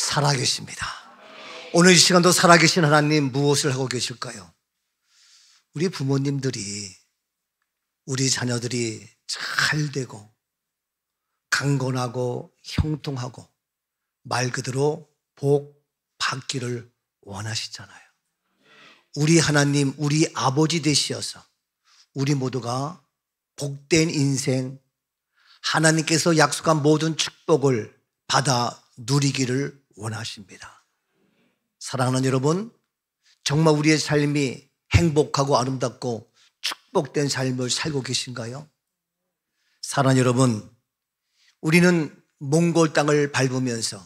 살아계십니다. 오늘 이 시간도 살아계신 하나님 무엇을 하고 계실까요? 우리 부모님들이 우리 자녀들이 잘 되고 강건하고 형통하고 말 그대로 복 받기를 원하시잖아요. 우리 하나님, 우리 아버지 되시어서 우리 모두가 복된 인생, 하나님께서 약속한 모든 축복을 받아 누리기를 원하십니다. 사랑하는 여러분, 정말 우리의 삶이 행복하고 아름답고 축복된 삶을 살고 계신가요? 사랑하는 여러분, 우리는 몽골 땅을 밟으면서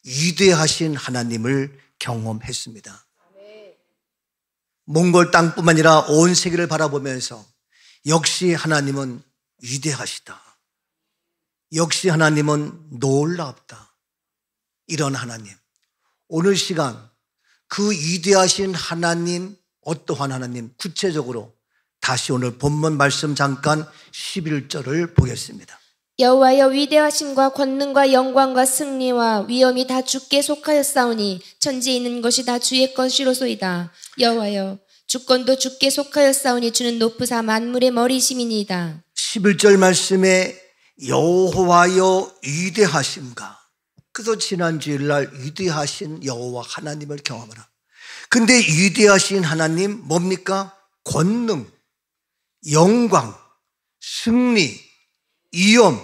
위대하신 하나님을 경험했습니다. 몽골 땅뿐만 아니라 온 세계를 바라보면서 역시 하나님은 위대하시다. 역시 하나님은 놀랍다. 이런 하나님. 오늘 시간 그 위대하신 하나님, 어떠한 하나님, 구체적으로 다시 오늘 본문 말씀 잠깐 11절을 보겠습니다. 여호와여, 위대하심과 권능과 영광과 승리와 위엄이 다 주께 속하였사오니 천지에 있는 것이 다 주의 것이로소이다. 여호와여, 주권도 주께 속하였사오니 주는 높으사 만물의 머리심이니이다. 11절 말씀에 여호와여 위대하심과, 그래서 지난 주일날 위대하신 여호와 하나님을 경험하라. 근데 위대하신 하나님 뭡니까? 권능, 영광, 승리, 위엄,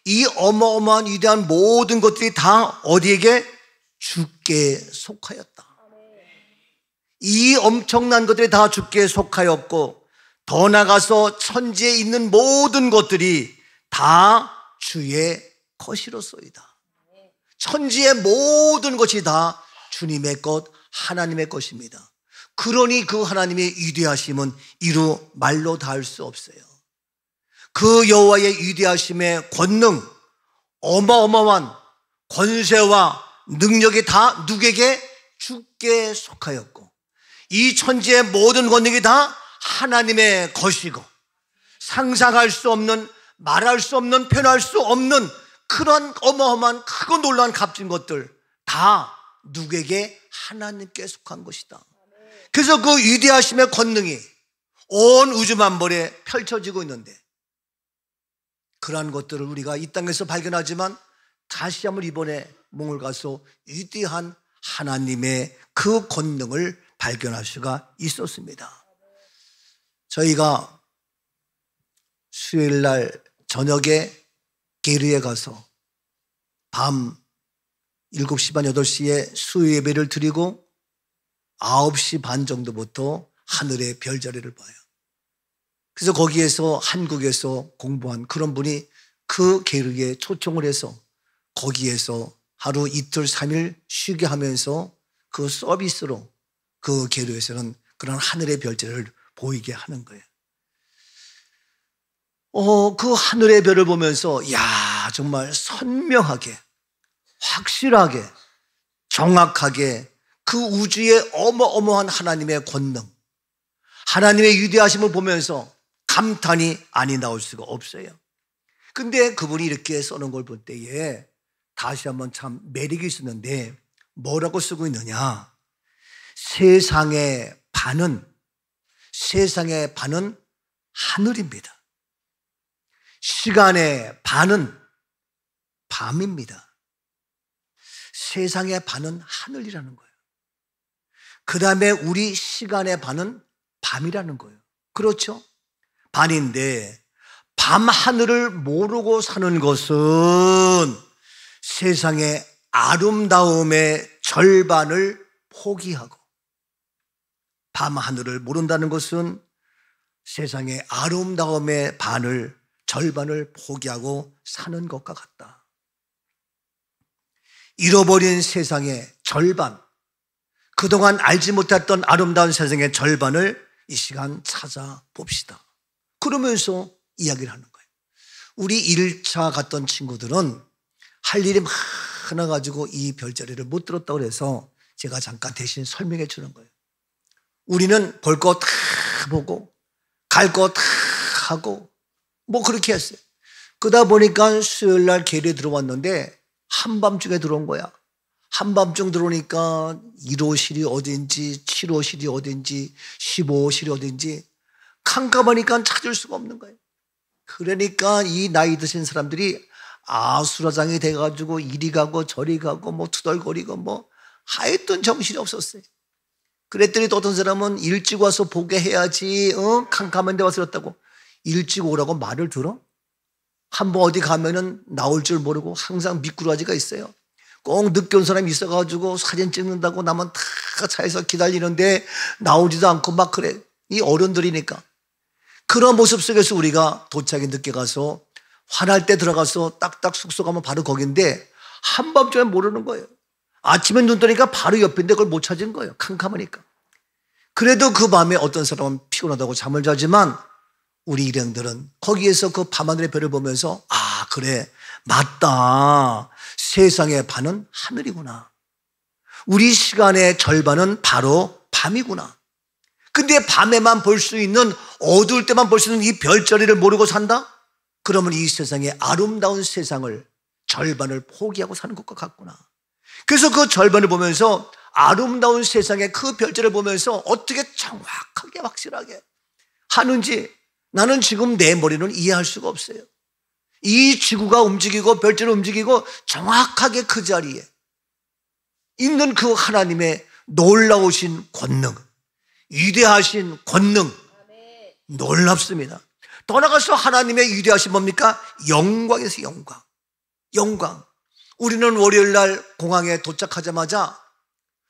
이 어마어마한 위대한 모든 것들이 다 어디에게? 주께 속하였다. 이 엄청난 것들이 다 주께 속하였고, 더 나아가서 천지에 있는 모든 것들이 다 주의 것이로소이다. 천지의 모든 것이 다 주님의 것, 하나님의 것입니다. 그러니 그 하나님의 위대하심은 이루 말로 닿을 수 없어요. 그 여호와의 위대하심의 권능, 어마어마한 권세와 능력이 다 누구에게? 주께 속하였고, 이 천지의 모든 권능이 다 하나님의 것이고, 상상할 수 없는, 말할 수 없는, 표현할 수 없는 그런 어마어마한 크고 놀라운 값진 것들 다 누구에게? 하나님께 속한 것이다. 그래서 그 위대하심의 권능이 온 우주 만벌에 펼쳐지고 있는데, 그러한 것들을 우리가 이 땅에서 발견하지만 다시 한번 이번에 몽골 가서 위대한 하나님의 그 권능을 발견할 수가 있었습니다. 저희가 수요일날 저녁에 게르에 가서 밤 7시 반, 8시에 수요 예배를 드리고 9시 반 정도부터 하늘의 별자리를 봐요. 그래서 거기에서 한국에서 공부한 그런 분이 그 게르에 초청을 해서 거기에서 하루 이틀 3일 쉬게 하면서 그 서비스로 그 게르에서는 그런 하늘의 별자리를 보이게 하는 거예요. 그 하늘의 별을 보면서 야, 정말 선명하게, 확실하게, 정확하게 그 우주의 어마어마한 하나님의 권능, 하나님의 위대하심을 보면서 감탄이 아니 나올 수가 없어요. 근데 그분이 이렇게 써놓은 걸 볼 때에 다시 한번 참 매력이 있었는데, 뭐라고 쓰고 있느냐? 세상의 반은 하늘입니다. 시간의 반은 밤입니다. 세상의 반은 하늘이라는 거예요. 그 다음에 우리 시간의 반은 밤이라는 거예요. 그렇죠? 반인데 밤 하늘을 모르고 사는 것은 세상의 아름다움의 절반을 포기하고, 밤 하늘을 모른다는 것은 세상의 아름다움의 절반을 포기하고 사는 것과 같다. 잃어버린 세상의 절반, 그동안 알지 못했던 아름다운 세상의 절반을 이 시간 찾아봅시다. 그러면서 이야기를 하는 거예요. 우리 1차 갔던 친구들은 할 일이 많아가지고 이 별자리를 못 들었다고 해서 제가 잠깐 대신 설명해 주는 거예요. 우리는 볼 거 다 보고 갈 거 다 하고 뭐 그렇게 했어요. 그러다 보니까 수요일 날 게르에 들어왔는데 한밤중에 들어온 거야. 한밤중 들어오니까 1호실이 어딘지 7호실이 어딘지 15호실이 어딘지 캄캄하니까 찾을 수가 없는 거예요. 그러니까 이 나이 드신 사람들이 아수라장이 돼가지고 이리 가고 저리 가고 뭐 투덜거리고 뭐 하여튼 정신이 없었어요. 그랬더니 또 어떤 사람은 일찍 와서 보게 해야지 캄캄한 데 와서 그랬다고. 일찍 오라고 말을 들어? 한번 어디 가면은 나올 줄 모르고 항상 미꾸라지가 있어요. 꼭 늦게 온 사람이 있어가지고 사진 찍는다고 나만 다 차에서 기다리는데 나오지도 않고 막 그래. 이 어른들이니까. 그런 모습 속에서 우리가 도착이 늦게 가서 화날 때 들어가서 딱딱 숙소 가면 바로 거긴데 한밤중에 모르는 거예요. 아침에 눈 뜨니까 바로 옆인데 그걸 못 찾은 거예요. 캄캄하니까. 그래도 그 밤에 어떤 사람은 피곤하다고 잠을 자지만 우리 일행들은 거기에서 그 밤하늘의 별을 보면서 아 그래 맞다. 세상의 반은 하늘이구나. 우리 시간의 절반은 바로 밤이구나. 근데 밤에만 볼 수 있는 어두울 때만 볼 수 있는 이 별자리를 모르고 산다? 그러면 이 세상의 아름다운 세상을 절반을 포기하고 사는 것과 같구나. 그래서 그 절반을 보면서 아름다운 세상의 그 별자리를 보면서 어떻게 정확하게 확실하게 하는지 나는 지금 내 머리는 이해할 수가 없어요. 이 지구가 움직이고 별자리가 움직이고 정확하게 그 자리에 있는 그 하나님의 놀라우신 권능, 위대하신 권능, 놀랍습니다. 떠나가서 하나님의 위대하신 뭡니까? 영광에서 영광. 영광. 우리는 월요일 날 공항에 도착하자마자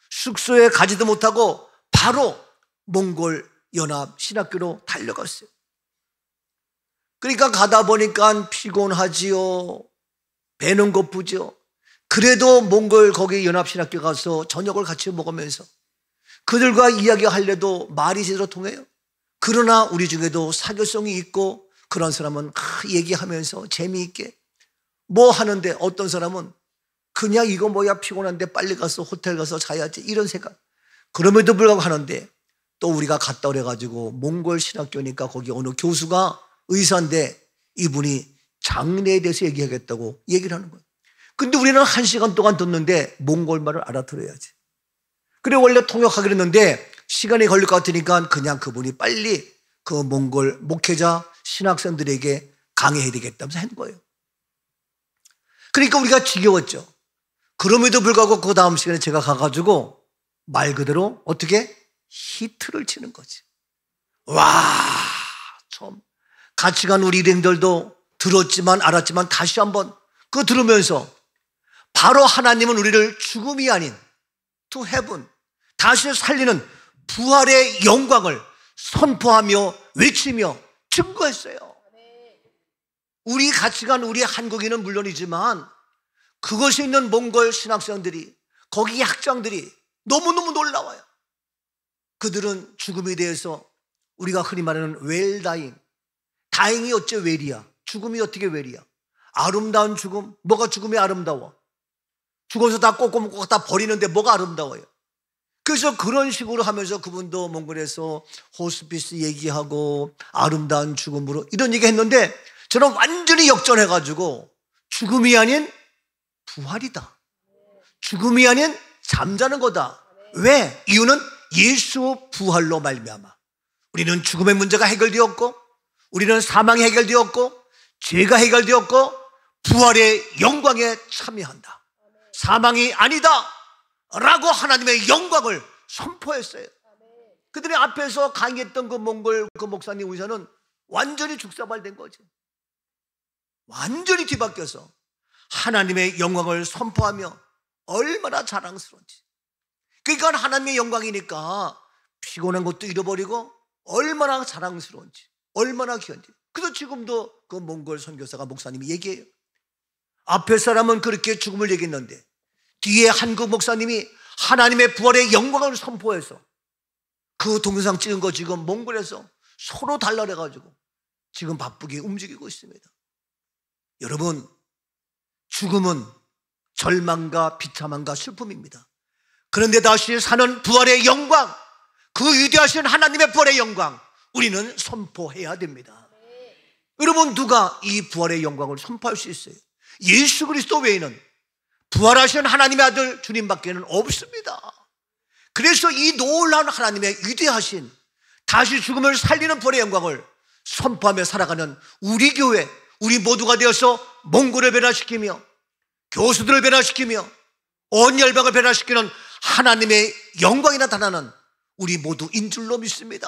숙소에 가지도 못하고 바로 몽골 연합 신학교로 달려갔어요. 그러니까 가다 보니까 피곤하지요. 배는 고프죠. 그래도 몽골 거기 연합 신학교 가서 저녁을 같이 먹으면서 그들과 이야기하려도 말이 제대로 통해요. 그러나 우리 중에도 사교성이 있고 그런 사람은 얘기하면서 재미있게 뭐 하는데 어떤 사람은 그냥 이거 뭐야 피곤한데 빨리 가서 호텔 가서 자야지 이런 생각. 그럼에도 불구하고 하는데 또 우리가 갔다 오래가지고 몽골 신학교니까 거기 어느 교수가 의사인데 이분이 장래에 대해서 얘기하겠다고 얘기를 하는 거예요. 근데 우리는 1시간 동안 듣는데 몽골 말을 알아들어야지. 그래 원래 통역하기로 했는데 시간이 걸릴 것 같으니까 그냥 그분이 빨리 그 몽골 목회자 신학생들에게 강의해야 되겠다면서 한 거예요. 그러니까 우리가 지겨웠죠. 그럼에도 불구하고 그 다음 시간에 제가 가가지고 말 그대로 어떻게 히트를 치는 거지. 와, 참 같이 간 우리 일행들도 들었지만 알았지만 다시 한번 그거 들으면서 바로 하나님은 우리를 죽음이 아닌 to heaven 다시 살리는 부활의 영광을 선포하며 외치며 증거했어요. 우리 같이 간 우리 한국인은 물론이지만 그것이 있는 몽골 신학생들이 거기 학장들이 너무너무 놀라워요. 그들은 죽음에 대해서 우리가 흔히 말하는 웰다잉, 다행히 어째 웰이야. 죽음이 어떻게 웰이야. 아름다운 죽음, 뭐가 죽음이 아름다워. 죽어서 다 꽂고 다 버리는데 뭐가 아름다워요. 그래서 그런 식으로 하면서 그분도 몽골에서 호스피스 얘기하고 아름다운 죽음으로 이런 얘기 했는데 저는 완전히 역전해가지고 죽음이 아닌 부활이다. 죽음이 아닌 잠자는 거다. 왜? 이유는 예수 부활로 말미암아 우리는 죽음의 문제가 해결되었고 우리는 사망이 해결되었고 죄가 해결되었고 부활의 영광에 참여한다. 사망이 아니다 라고 하나님의 영광을 선포했어요. 그들의 앞에서 강의했던 그 몽골 그 목사님 의사는 완전히 죽사발된 거지. 완전히 뒤바뀌어서 하나님의 영광을 선포하며 얼마나 자랑스러운지. 그러니까 하나님의 영광이니까 피곤한 것도 잃어버리고 얼마나 자랑스러운지 얼마나 귀한지. 그래서 지금도 그 몽골 선교사가 목사님이 얘기해요. 앞에 사람은 그렇게 죽음을 얘기했는데 뒤에 한국 목사님이 하나님의 부활의 영광을 선포해서 그 동영상 찍은 거 지금 몽골에서 서로 달라래가지고 지금 바쁘게 움직이고 있습니다. 여러분, 죽음은 절망과 비참함과 슬픔입니다. 그런데 다시 사는 부활의 영광, 그 위대하신 하나님의 부활의 영광 우리는 선포해야 됩니다. 여러분, 누가 이 부활의 영광을 선포할 수 있어요? 예수 그리스도 외에는 부활하신 하나님의 아들 주님밖에는 없습니다. 그래서 이 놀라운 하나님의 위대하신 다시 죽음을 살리는 부활의 영광을 선포하며 살아가는 우리 교회, 우리 모두가 되어서 몽골을 변화시키며 교수들을 변화시키며 온 열방을 변화시키는 하나님의 영광이 나타나는 우리 모두인 줄로 믿습니다.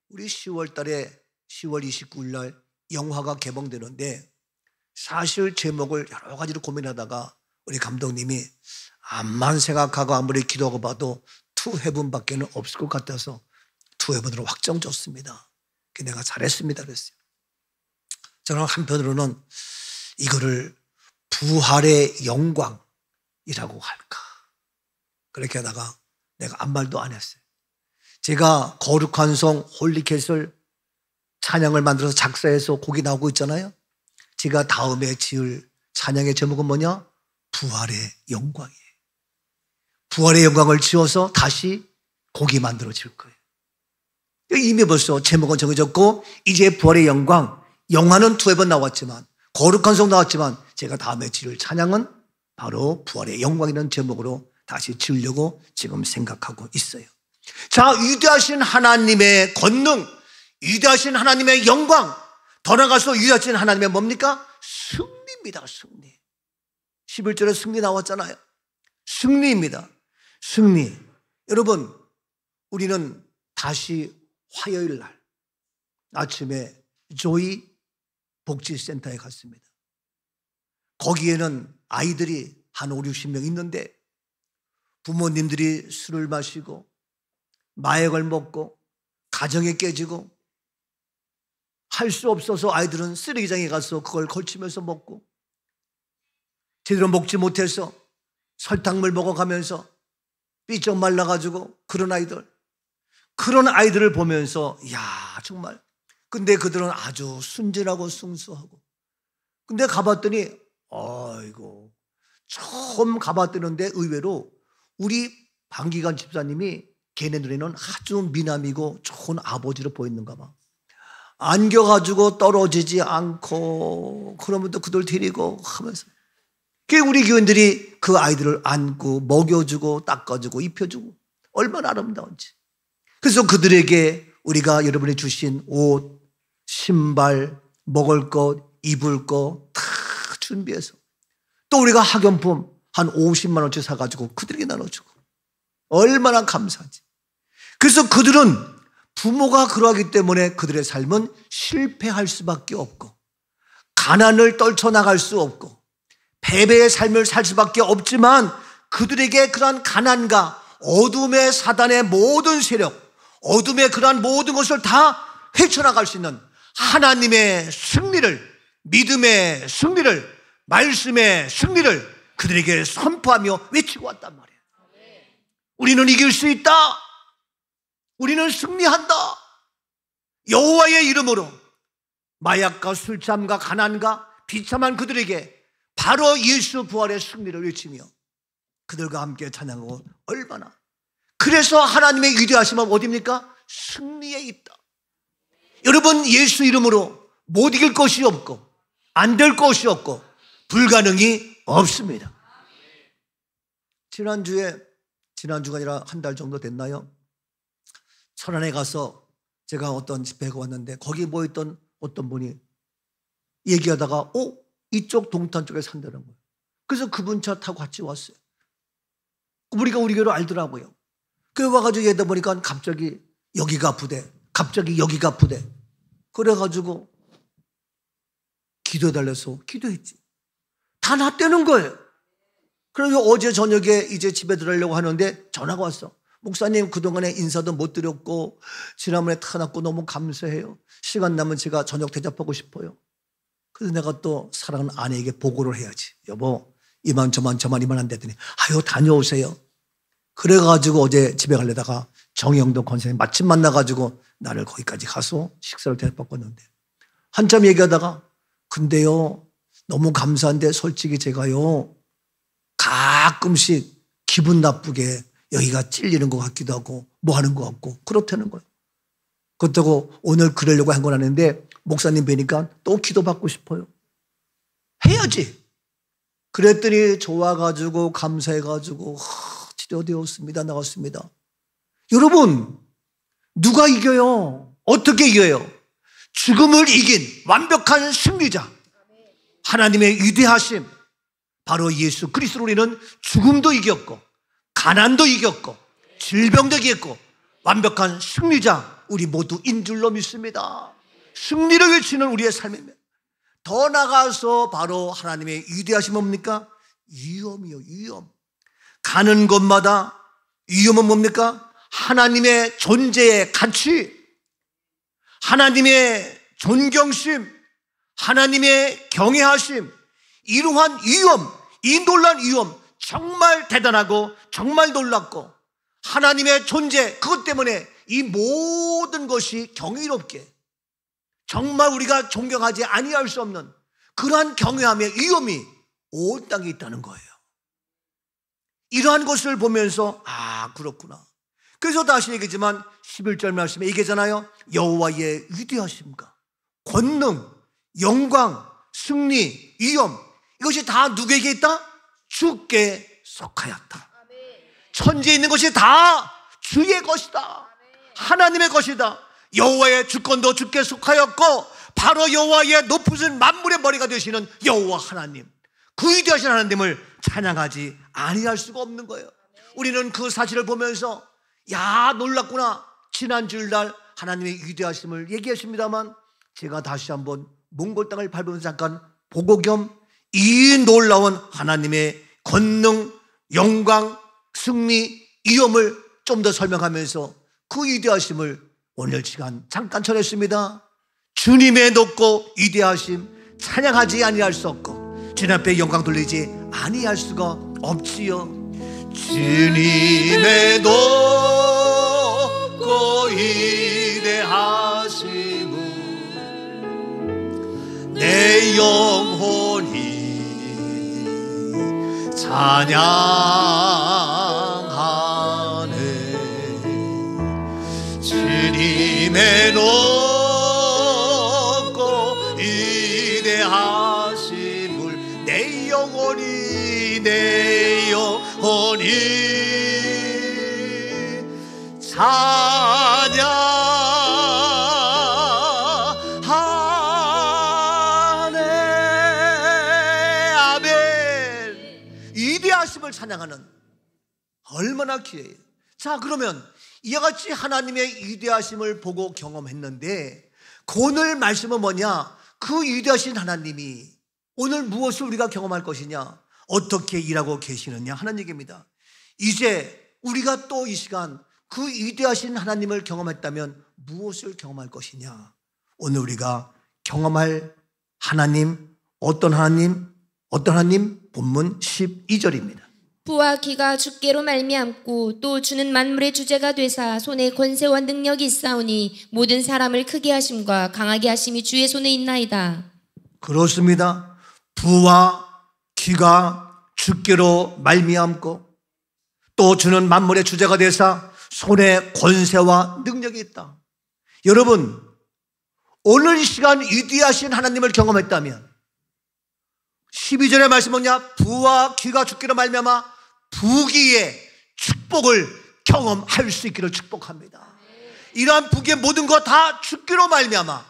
우리 10월 달에 10월 29일 날 영화가 개봉되는데 사실 제목을 여러 가지로 고민하다가 우리 감독님이 암만 생각하고 아무리 기도하고 봐도 투 헤븐밖에 없을 것 같아서 투 헤븐으로 확정 줬습니다. 내가 잘했습니다 그랬어요. 저는 한편으로는 이거를 부활의 영광이라고 할까 그렇게 하다가 내가 아무 말도 안 했어요. 제가 거룩한 성 홀리캣을 찬양을 만들어서 작사해서 곡이 나오고 있잖아요. 제가 다음에 지을 찬양의 제목은 뭐냐? 부활의 영광이에요. 부활의 영광을 지어서 다시 곡이 만들어질 거예요. 이미 벌써 제목은 정해졌고 이제 부활의 영광, 영화는 두어 번 나왔지만 거룩한 성 나왔지만 제가 다음에 지을 찬양은 바로 부활의 영광이라는 제목으로 다시 지으려고 지금 생각하고 있어요. 자, 위대하신 하나님의 권능, 위대하신 하나님의 영광, 더 나아가서 위대하신 하나님의 뭡니까? 승리입니다. 승리. 11절에 승리 나왔잖아요. 승리입니다. 승리. 여러분, 우리는 다시 화요일 날 아침에 조이 복지센터에 갔습니다. 거기에는 아이들이 한 5, 60명 있는데 부모님들이 술을 마시고 마약을 먹고 가정이 깨지고 할 수 없어서 아이들은 쓰레기장에 가서 그걸 걸치면서 먹고 제대로 먹지 못해서 설탕물 먹어가면서 삐쩍 말라가지고 그런 아이들을 보면서 야 정말 근데 그들은 아주 순진하고 순수하고 근데 가봤더니 아이고 처음 가봤더는데 의외로 우리 방기관 집사님이 걔네 눈에는 아주 미남이고 좋은 아버지로 보이는가 봐. 안겨가지고 떨어지지 않고 그러면 또 그들 데리고 하면서 우리 교인들이 그 아이들을 안고 먹여주고 닦아주고 입혀주고 얼마나 아름다운지. 그래서 그들에게 우리가 여러분이 주신 옷, 신발, 먹을 것, 입을 것 다 준비해서 또 우리가 학용품 한 50만 원치 사가지고 그들에게 나눠주고 얼마나 감사하지. 그래서 그들은 부모가 그러하기 때문에 그들의 삶은 실패할 수밖에 없고 가난을 떨쳐나갈 수 없고 패배의 삶을 살 수밖에 없지만 그들에게 그러한 가난과 어둠의 사단의 모든 세력, 어둠의 그러한 모든 것을 다 헤쳐나갈 수 있는 하나님의 승리를, 믿음의 승리를, 말씀의 승리를 그들에게 선포하며 외치고 왔단 말이에요. 우리는 이길 수 있다. 우리는 승리한다. 여호와의 이름으로 마약과 술잠과 가난과 비참한 그들에게 바로 예수 부활의 승리를 외치며 그들과 함께 찬양하고 얼마나 그래서 하나님의 위대하심은 어디입니까? 승리에 있다. 여러분 예수 이름으로 못 이길 것이 없고 안 될 것이 없고 불가능이 없습니다. 지난주가 아니라 한 달 정도 됐나요? 천안에 가서 제가 어떤 집회에 왔는데 거기 모였던 어떤 분이 얘기하다가 이쪽 동탄 쪽에 산다는 거예요. 그래서 그분 차 타고 같이 왔어요. 우리가 우리 교회를 알더라고요. 그래 와가지고 얘기하다 보니까 갑자기 여기가 아프대. 갑자기 여기가 아프대. 그래가지고 기도해달래서 기도했지. 다 낫다는 거예요. 그래서 어제 저녁에 이제 집에 들어가려고 하는데 전화가 왔어. 목사님 그동안에 인사도 못 드렸고 지난번에 타났고 너무 감사해요. 시간 나면 제가 저녁 대접하고 싶어요. 그래서 내가 또 사랑하는 아내에게 보고를 해야지. 여보 이만 안 됐더니 아유 다녀오세요. 그래가지고 어제 집에 가려다가 정영도 권사님 마침 만나가지고 나를 거기까지 가서 식사를 대접받고 있는데 한참 얘기하다가 근데요 너무 감사한데 솔직히 제가요 가끔씩 기분 나쁘게 여기가 찔리는 것 같기도 하고 뭐 하는 것 같고 그렇다는 거예요. 그렇다고 오늘 그러려고 한 건 아닌데 목사님 뵈니까 또 기도받고 싶어요. 해야지. 그랬더니 좋아가지고 감사해가지고 치료되었습니다. 나왔습니다. 여러분, 누가 이겨요? 어떻게 이겨요? 죽음을 이긴 완벽한 승리자, 하나님의 위대하심, 바로 예수 그리스도로 우리는 죽음도 이겼고 가난도 이겼고 질병도 이겼고 완벽한 승리자 우리 모두인 줄로 믿습니다. 승리를 외치는 우리의 삶입니다. 더 나아가서 바로 하나님의 위대하심 뭡니까? 위엄이요, 위엄. 가는 곳마다 위엄은 뭡니까? 하나님의 존재의 가치, 하나님의 존경심, 하나님의 경외하심, 이러한 위엄, 이 놀라운 위엄, 정말 대단하고 정말 놀랍고 하나님의 존재, 그것 때문에 이 모든 것이 경이롭게 정말 우리가 존경하지 아니할 수 없는 그러한 경외함의 위엄이 온 땅에 있다는 거예요. 이러한 것을 보면서 그렇구나. 그래서 다시 얘기지만 11절 말씀에 얘기하잖아요. 여호와의 위대하심과 권능, 영광, 승리, 위엄, 이것이 다 누구에게 있다? 주께 속하였다. 천지에 있는 것이 다 주의 것이다. 하나님의 것이다. 여호와의 주권도 주께 속하였고 바로 여호와의 높으신 만물의 머리가 되시는 여호와 하나님, 그 위대하신 하나님을 찬양하지 아니할 수가 없는 거예요. 우리는 그 사실을 보면서 놀랍구나. 지난 주일날 하나님의 위대하심을 얘기했습니다만 제가 다시 한번 몽골 땅을 밟으면서 잠깐 보고 겸 이 놀라운 하나님의 권능, 영광, 승리, 위엄을 좀 더 설명하면서 그 위대하심을 오늘 시간 잠깐 전했습니다. 주님의 높고 위대하심 찬양하지 아니할 수 없고 주님 앞에 영광 돌리지 아니할 수가 없지요. 주님의 높고 위대하심을 내 영혼이 찬양하네. 주님의 높고 위대하심을 내 영혼이 찬양하네. 아멘. 위대하심을 찬양하는 얼마나 귀해요. 자, 그러면 이와 같이 하나님의 위대하심을 보고 경험했는데 오늘 말씀은 뭐냐? 그 위대하신 하나님이 오늘 무엇을 우리가 경험할 것이냐, 어떻게 일하고 계시느냐 하는 얘기입니다. 이제 우리가 또 이 시간 그 위대하신 하나님을 경험했다면 무엇을 경험할 것이냐? 오늘 우리가 경험할 하나님, 어떤 하나님? 본문 12절입니다. 부와 기가 주께로 말미암고 또 주는 만물의 주제가 되사 손에 권세와 능력이 있사오니 모든 사람을 크게 하심과 강하게 하심이 주의 손에 있나이다. 그렇습니다. 부와 기가 주께로 말미암고 또 주는 만물의 주제가 되사 손에 권세와 능력이 있다. 여러분, 오늘 이 시간 위대하신 하나님을 경험했다면 12절의 말씀 뭐냐? 부와 기가 주께로 말미암아 부귀의 축복을 경험할 수 있기를 축복합니다. 이러한 부귀의 모든 것 다 주께로 말미암아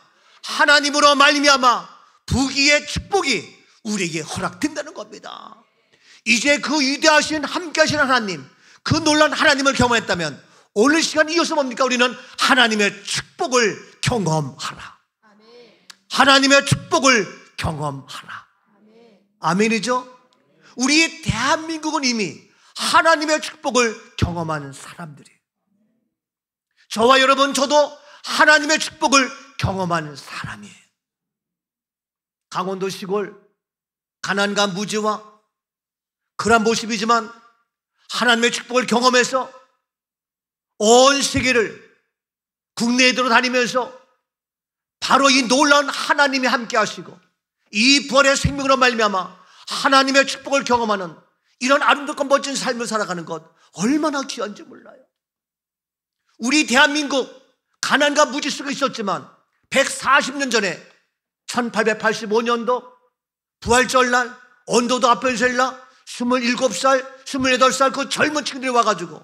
하나님으로 말미암아 부귀의 축복이 우리에게 허락된다는 겁니다. 이제 그 위대하신 함께 하시는 하나님, 그 놀라운 하나님을 경험했다면 오늘 시간 이어서 뭡니까? 우리는 하나님의 축복을 경험하라. 하나님의 축복을 경험하라. 아멘이죠? 우리 대한민국은 이미 하나님의 축복을 경험하는 사람들이에요. 저와 여러분, 저도 하나님의 축복을 경험하는 사람이에요. 강원도 시골 가난과 무지와 그런 모습이지만 하나님의 축복을 경험해서 온 세계를 국내에 돌아다니면서 바로 이 놀라운 하나님이 함께 하시고 이 부활의 생명으로 말미암아 하나님의 축복을 경험하는 이런 아름답고 멋진 삶을 살아가는 것 얼마나 귀한지 몰라요. 우리 대한민국 가난과 무지 속에 있었지만 140년 전에 1885년도 부활절날 언더도 아펜셀라 27살, 28살 그 젊은 친구들이 와가지고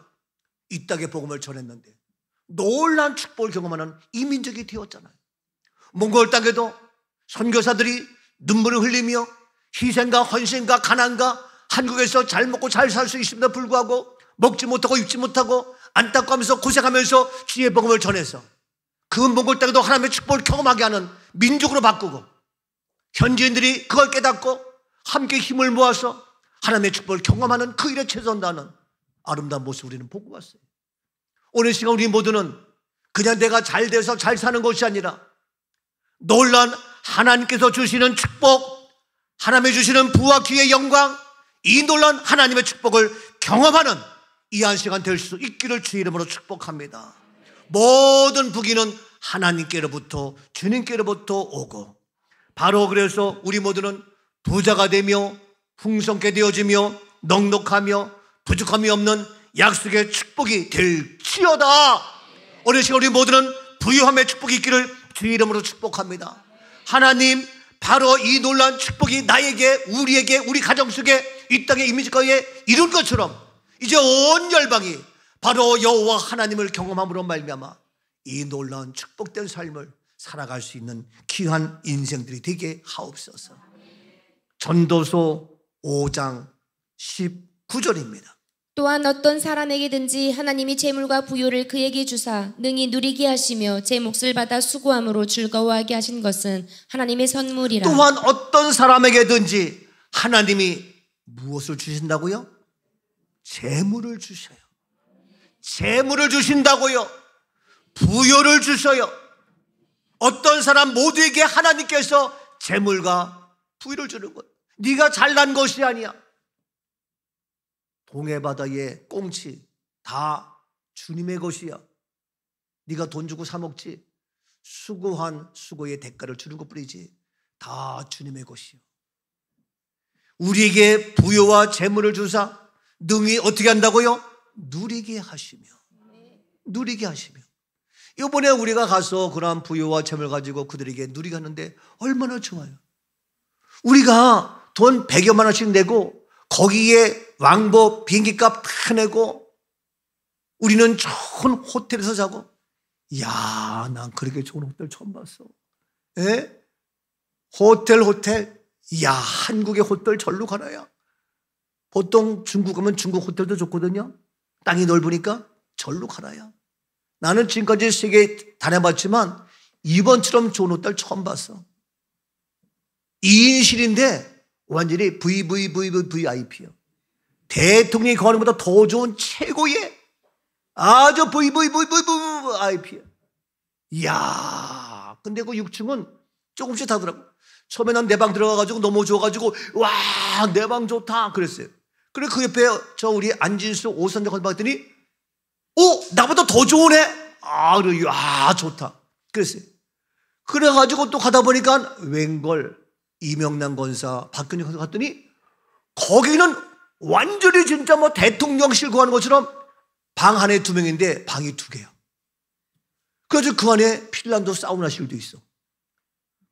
이 땅의 복음을 전했는데 놀라운 축복을 경험하는 이민족이 되었잖아요. 몽골 땅에도 선교사들이 눈물을 흘리며 희생과 헌신과 가난과 한국에서 잘 먹고 잘 살 수 있음에도 불구하고 먹지 못하고 입지 못하고 안타까워하면서 고생하면서 주의 복음을 전해서 그 몽골 땅에도 하나님의 축복을 경험하게 하는 민족으로 바꾸고 현지인들이 그걸 깨닫고 함께 힘을 모아서 하나님의 축복을 경험하는 그 일에 최선다는 아름다운 모습을 우리는 보고 왔어요. 오늘 시간 우리 모두는 그냥 내가 잘 돼서 잘 사는 것이 아니라 놀라운 하나님께서 주시는 축복, 하나님이 주시는 부와 귀의 영광, 이 놀라운 하나님의 축복을 경험하는 이 한 시간 될 수 있기를 주의 이름으로 축복합니다. 모든 부귀는 하나님께로부터 주님께로부터 오고 바로 그래서 우리 모두는 부자가 되며 풍성케 되어지며 넉넉하며 부족함이 없는 약속의 축복이 될지어다. 오늘 시간 우리 모두는 부유함의 축복이 있기를 주의 이름으로 축복합니다. 하나님, 바로 이 놀라운 축복이 나에게, 우리에게, 우리 가정 속에 이 땅의 이민족가에 이룬 것처럼 이제 온 열방이 바로 여호와 하나님을 경험함으로 말미암아 이 놀라운 축복된 삶을 살아갈 수 있는 귀한 인생들이 되게 하옵소서. 전도서 5장 19절입니다. 또한 어떤 사람에게든지 하나님이 재물과 부요를 그에게 주사 능히 누리게 하시며 제 몫을 받아 수고함으로 즐거워하게 하신 것은 하나님의 선물이라. 또한 어떤 사람에게든지 하나님이 무엇을 주신다고요? 재물을 주셔요. 재물을 주신다고요. 부요를 주셔요. 어떤 사람 모두에게 하나님께서 재물과 부요를 주는 것. 네가 잘난 것이 아니야. 동해바다의 꽁치 다 주님의 것이야. 네가 돈 주고 사 먹지. 수고한 수고의 대가를 주는 것뿐이지 다 주님의 것이요. 우리에게 부요와 재물을 주사 능히 어떻게 한다고요? 누리게 하시며. 누리게 하시며. 이번에 우리가 가서 그러한 부요와 재물 가지고 그들에게 누리게 하는데 얼마나 좋아요. 우리가 돈 100여만 원씩 내고 거기에 왕복 비행기값 다 내고 우리는 좋은 호텔에서 자고. 야, 난 그렇게 좋은 호텔 처음 봤어. 에? 호텔. 야, 한국의 호텔 절로 가나야. 보통 중국 가면 중국 호텔도 좋거든요. 땅이 넓으니까 절로 가나야. 나는 지금까지 세계 다녀봤지만 이번처럼 좋은 호텔 처음 봤어. 2인실인데 완전히 VVIP요. 대통령이 거하는 것보다 더 좋은 최고의 아주 VVIP요. 이야, 근데 그 6층은 조금씩 타더라고. 처음에 난 내 방 들어가가지고 너무 좋아가지고 와, 내 방 좋다 그랬어요. 그래 그 옆에 저 우리 안진수 오선정 봤더니 나보다 더 좋으네. 그래, 좋다 그랬어요. 그래가지고 또 가다 보니까 웬걸 이명남 권사 박근혜 권사 갔더니 거기는 완전히 진짜 뭐 대통령실 구하는 것처럼 방 안에 2명인데 방이 2개야. 그래서 그 안에 핀란드 사우나실도 있어.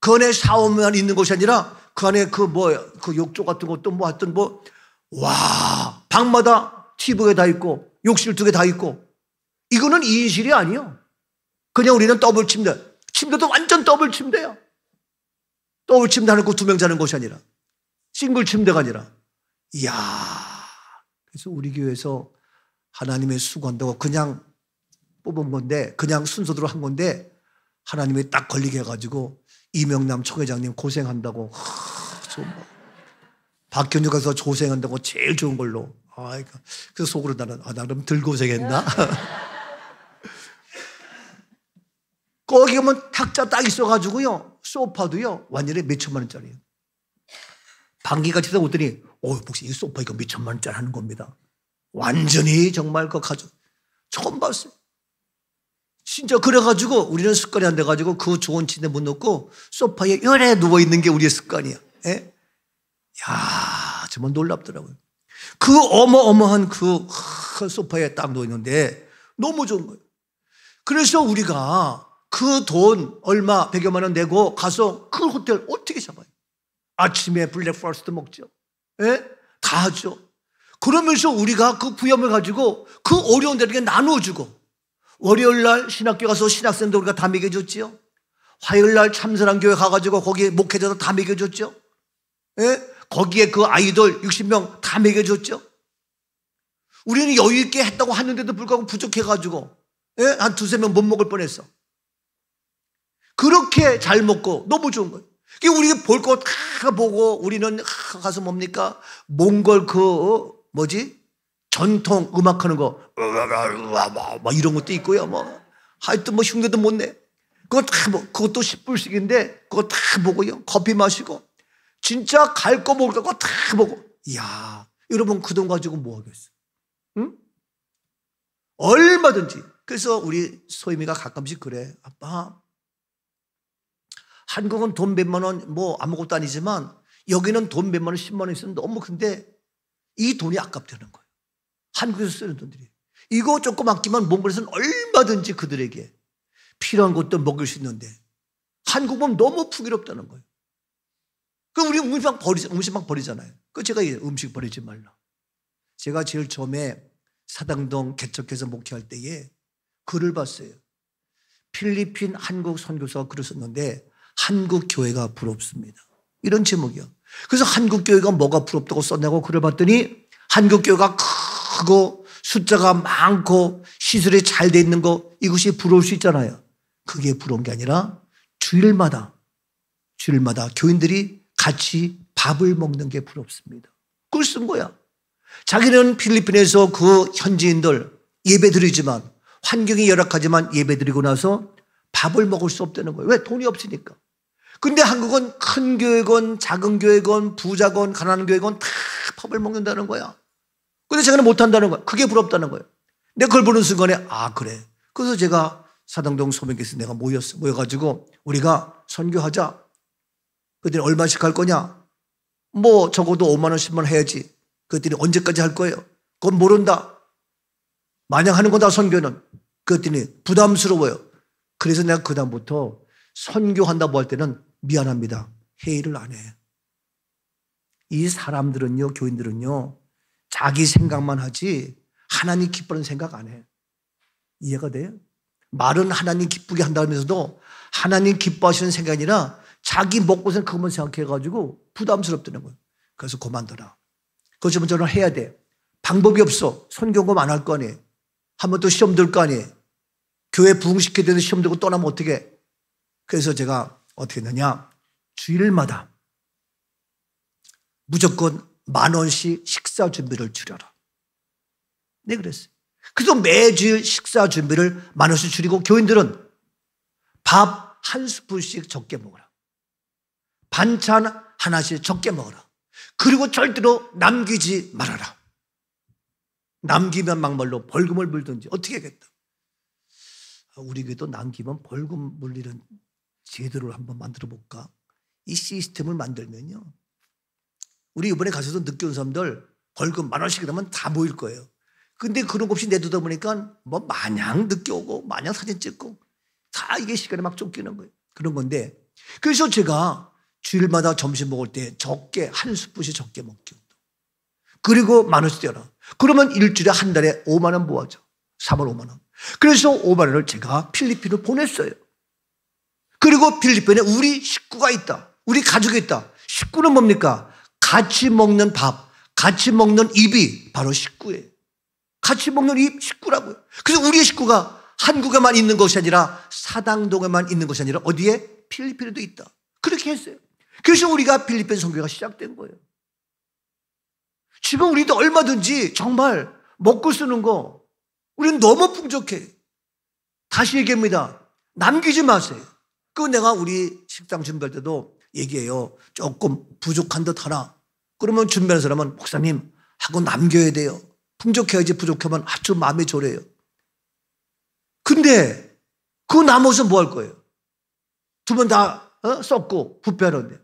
그 안에 샤워만 있는 것이 아니라 그 안에 그 욕조 같은 것도 하여튼 와, 방마다 TV가 다 있고 욕실 2개 다 있고. 이거는 2인실이 아니에요. 그냥 우리는 더블 침대. 침대도 완전 더블 침대야. 더블 침대 하나 있고 2명 자는 것이 아니라 싱글 침대가 아니라. 이야, 그래서 우리 교회에서 하나님의 수고한다고 그냥 뽑은 건데, 그냥 순서대로 한 건데 하나님이 딱 걸리게 해가지고 이명남 총회장님 고생한다고. 박현주 가서 고생한다고 제일 좋은 걸로. 그래서 속으로 나름 덜 고생했나? 거기 가면 탁자 딱 있어가지고요. 소파도요. 완전히 몇 천만 원짜리예요. 방귀같이 오더니 혹시 이 소파 이거 몇 천만 원짜리 하는 겁니다. 완전히 정말 그 가족 처음 봤어요. 진짜 그래가지고 우리는 습관이 안 돼가지고 그 좋은 침대 못 넣고 소파에 열에 누워있는 게 우리의 습관이야. 예? 야, 정말 놀랍더라고요. 그 어마어마한 그 소파에 딱 누워있는데 너무 좋은 거예요. 그래서 우리가 그 돈 얼마 100여만 원 내고 가서 그 호텔 어떻게 잡아요? 아침에 블랙퍼스트 먹죠. 예? 다 하죠. 그러면서 우리가 그 부염을 가지고 그 어려운 데에게 나누어주고, 월요일 날 신학교 가서 신학생들 우리가 다 먹여줬지요. 화요일 날 참선한 교회 가가지고 거기에 목회자도 다 먹여줬죠. 예? 거기에 그 아이들 60명 다 먹여줬죠. 우리는 여유 있게 했다고 하는데도 불구하고 부족해가지고, 예? 한 두세 명 못 먹을 뻔했어. 그렇게 잘 먹고 너무 좋은 거예요. 우리가 볼 거 다 보고 우리는 가서 뭡니까? 몽골 전통 음악하는 거, 막 이런 것도 있고요. 하여튼 흉내도 못 내. 그거 다 그것도 10불씩인데 그거 다 보고요. 커피 마시고. 진짜 갈 거 먹을 거 다 보고. 이야, 여러분 그 돈 가지고 뭐 하겠어? 응? 얼마든지. 그래서 우리 소임이가 가끔씩 그래. 아빠, 한국은 돈 몇만 원 아무것도 아니지만 여기는 돈 몇만 원, 10만 원 있으면 너무 큰데 이 돈이 아깝다는 거예요. 한국에서 쓰는 돈들이. 이거 조금 아끼면 몽골에서는 얼마든지 그들에게 필요한 것도 먹을 수 있는데 한국은 너무 풍요롭다는 거예요. 우리 음식 버리잖아요. 제가 음식 버리지 말라. 제가 제일 처음에 사당동 개척해서 목회할 때에 글을 봤어요. 필리핀 한국 선교사가 글을 썼는데 한국 교회가 부럽습니다. 이런 제목이요. 그래서 한국 교회가 뭐가 부럽다고 썼냐고 글을 봤더니 한국 교회가 크고 숫자가 많고 시설이 잘 돼 있는 거, 이것이 부러울 수 있잖아요. 그게 부러운 게 아니라 주일마다 교인들이 같이 밥을 먹는 게 부럽습니다. 그걸 쓴 거야. 자기는 필리핀에서 그 현지인들 예배 드리지만 환경이 열악하지만 예배 드리고 나서 밥을 먹을 수 없다는 거예요. 왜? 돈이 없으니까. 근데 한국은 큰 교회건 작은 교회건 부자건 가난한 교회건 다 밥을 먹는다는 거야. 근데 자기는 못한다는 거야. 그게 부럽다는 거예요. 내가 그걸 보는 순간에 그래. 그래서 제가 사당동 소명교에서 내가 모여가지고 우리가 선교하자. 그랬더니 얼마씩 할 거냐? 적어도 5만 원, 10만 원 해야지. 그랬더니 언제까지 할 거예요? 그건 모른다. 마냥 하는 거다 선교는. 그랬더니 부담스러워요. 그래서 내가 그 다음부터 선교한다고 할 때는 미안합니다. 회의를 안 해. 이 사람들은요, 교인들은요, 자기 생각만 하지 하나님 기뻐하는 생각 안 해. 이해가 돼요? 말은 하나님 기쁘게 한다면서도 하나님 기뻐하시는 생각이 아니라 자기 먹고 산 그것만 생각해가지고 부담스럽다는 거예요. 그래서 그만둬라. 그것 좀 저는 해야 돼. 방법이 없어. 선교금 안 할 거 아니에요. 한 번 또 시험 들 거 아니에요. 교회 부흥시켜야 되는데 시험 들고 떠나면 어떻게? 그래서 제가 어떻게 했느냐? 주일마다 무조건 10,000원씩 식사 준비를 줄여라. 네, 그랬어요. 그래서 매주일 식사 준비를 10,000원씩 줄이고 교인들은 밥 한 스푼씩 적게 먹어라. 반찬 하나씩 적게 먹어라. 그리고 절대로 남기지 말아라. 남기면 막말로 벌금을 물든지 어떻게 하겠다. 우리 교회도 남기면 벌금 물리는 제도를 한번 만들어 볼까? 이 시스템을 만들면요, 우리 이번에 가서도 늦게 온 사람들 벌금 10,000원씩 하면 다 모일 거예요. 근데 그런 거 없이 내두다 보니까 마냥 늦게 오고 마냥 사진 찍고 다 이게 시간에 막 쫓기는 거예요. 그런 건데, 그래서 제가 주일마다 점심 먹을 때 적게 한 스푼씩 적게 먹게. 그리고 10,000원씩 떼어라. 그러면 일주일에 한 달에 5만 원 모아져. 3월 5만 원. 그래서 5만 원을 제가 필리핀으로 보냈어요. 그리고 필리핀에 우리 식구가 있다. 우리 가족이 있다. 식구는 뭡니까? 같이 먹는 밥, 같이 먹는 입이 바로 식구예요. 같이 먹는 입, 식구라고요. 그래서 우리의 식구가 한국에만 있는 것이 아니라 사당동에만 있는 것이 아니라 어디에? 필리핀에도 있다. 그렇게 했어요. 그래서 우리가 필리핀 선교가 시작된 거예요. 지금 우리도 얼마든지 정말 먹고 쓰는 거 우리는 너무 풍족해. 다시 얘기합니다. 남기지 마세요. 그 내가 우리 식당 준비할 때도 얘기해요. 조금 부족한 듯 하나. 그러면 준비하는 사람은 목사님 하고 남겨야 돼요. 풍족해야지 부족하면 아주 마음이 졸여요. 근데 그 남아서 뭐 할 거예요? 두 번 다 썩고 부패하는데.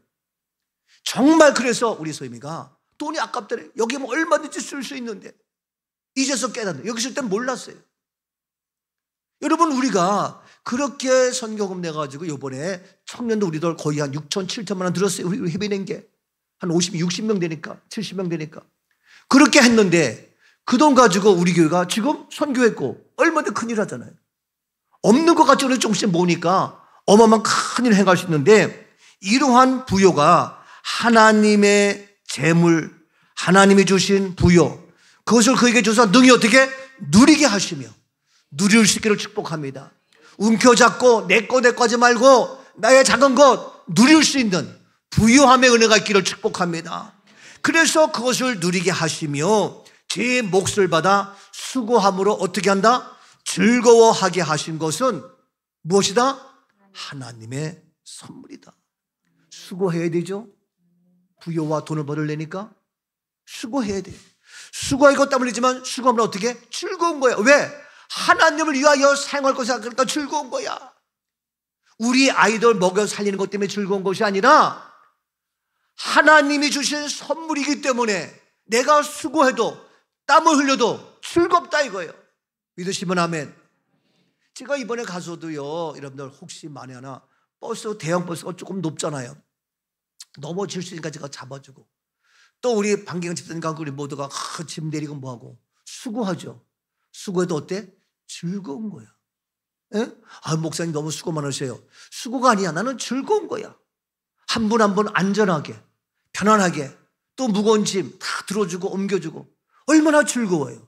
정말 그래서 우리 소임이가 돈이 아깝더래. 여기 뭐 얼마든지 쓸 수 있는데. 이제서 깨닫는. 여기 있을 땐 몰랐어요. 여러분, 우리가 그렇게 선교금 내가지고 이번에 청년도 우리들 거의 한 6천, 7천만 원 들었어요. 우리 회비 낸 게. 한 50, 60명 되니까 70명 되니까 그렇게 했는데 그 돈 가지고 우리 교회가 지금 선교했고 얼마나 큰일 하잖아요. 없는 것 같지는 조금씩 모으니까 어마어마한 큰일 행할 수 있는데 이러한 부요가 하나님의 재물, 하나님이 주신 부요, 그것을 그에게 주셔서 능히 어떻게 누리게 하시며 누릴 수 있기를 축복합니다. 움켜잡고 내 거 하지 말고 나의 작은 것 누릴 수 있는 부요함의 은혜가 있기를 축복합니다. 그래서 그것을 누리게 하시며 제 몫을 받아 수고함으로 어떻게 한다? 즐거워하게 하신 것은 무엇이다? 하나님의 선물이다. 수고해야 되죠. 부요와 돈을 벌으려니까 수고해야 돼. 수고하고 땀 흘리지만 수고하면 어떻게? 즐거운 거야. 왜? 하나님을 위하여 사용할 것이 그러니까 즐거운 거야. 우리 아이들 먹여 살리는 것 때문에 즐거운 것이 아니라 하나님이 주신 선물이기 때문에 내가 수고해도 땀을 흘려도 즐겁다 이거예요. 믿으시면 아멘. 제가 이번에 가서도요, 여러분들 혹시 만에 하나 버스, 대형 버스가 조금 높잖아요. 넘어질 수 있으니까 제가 잡아주고 또 우리 방경 집사님과 우리 모두가 짐 내리고 뭐하고 수고하죠. 수고해도 어때? 즐거운 거야. 예? 아, 목사님 너무 수고 많으세요. 수고가 아니야. 나는 즐거운 거야. 한 분 한 분 안전하게 편안하게 또 무거운 짐 다 들어주고 옮겨주고 얼마나 즐거워요.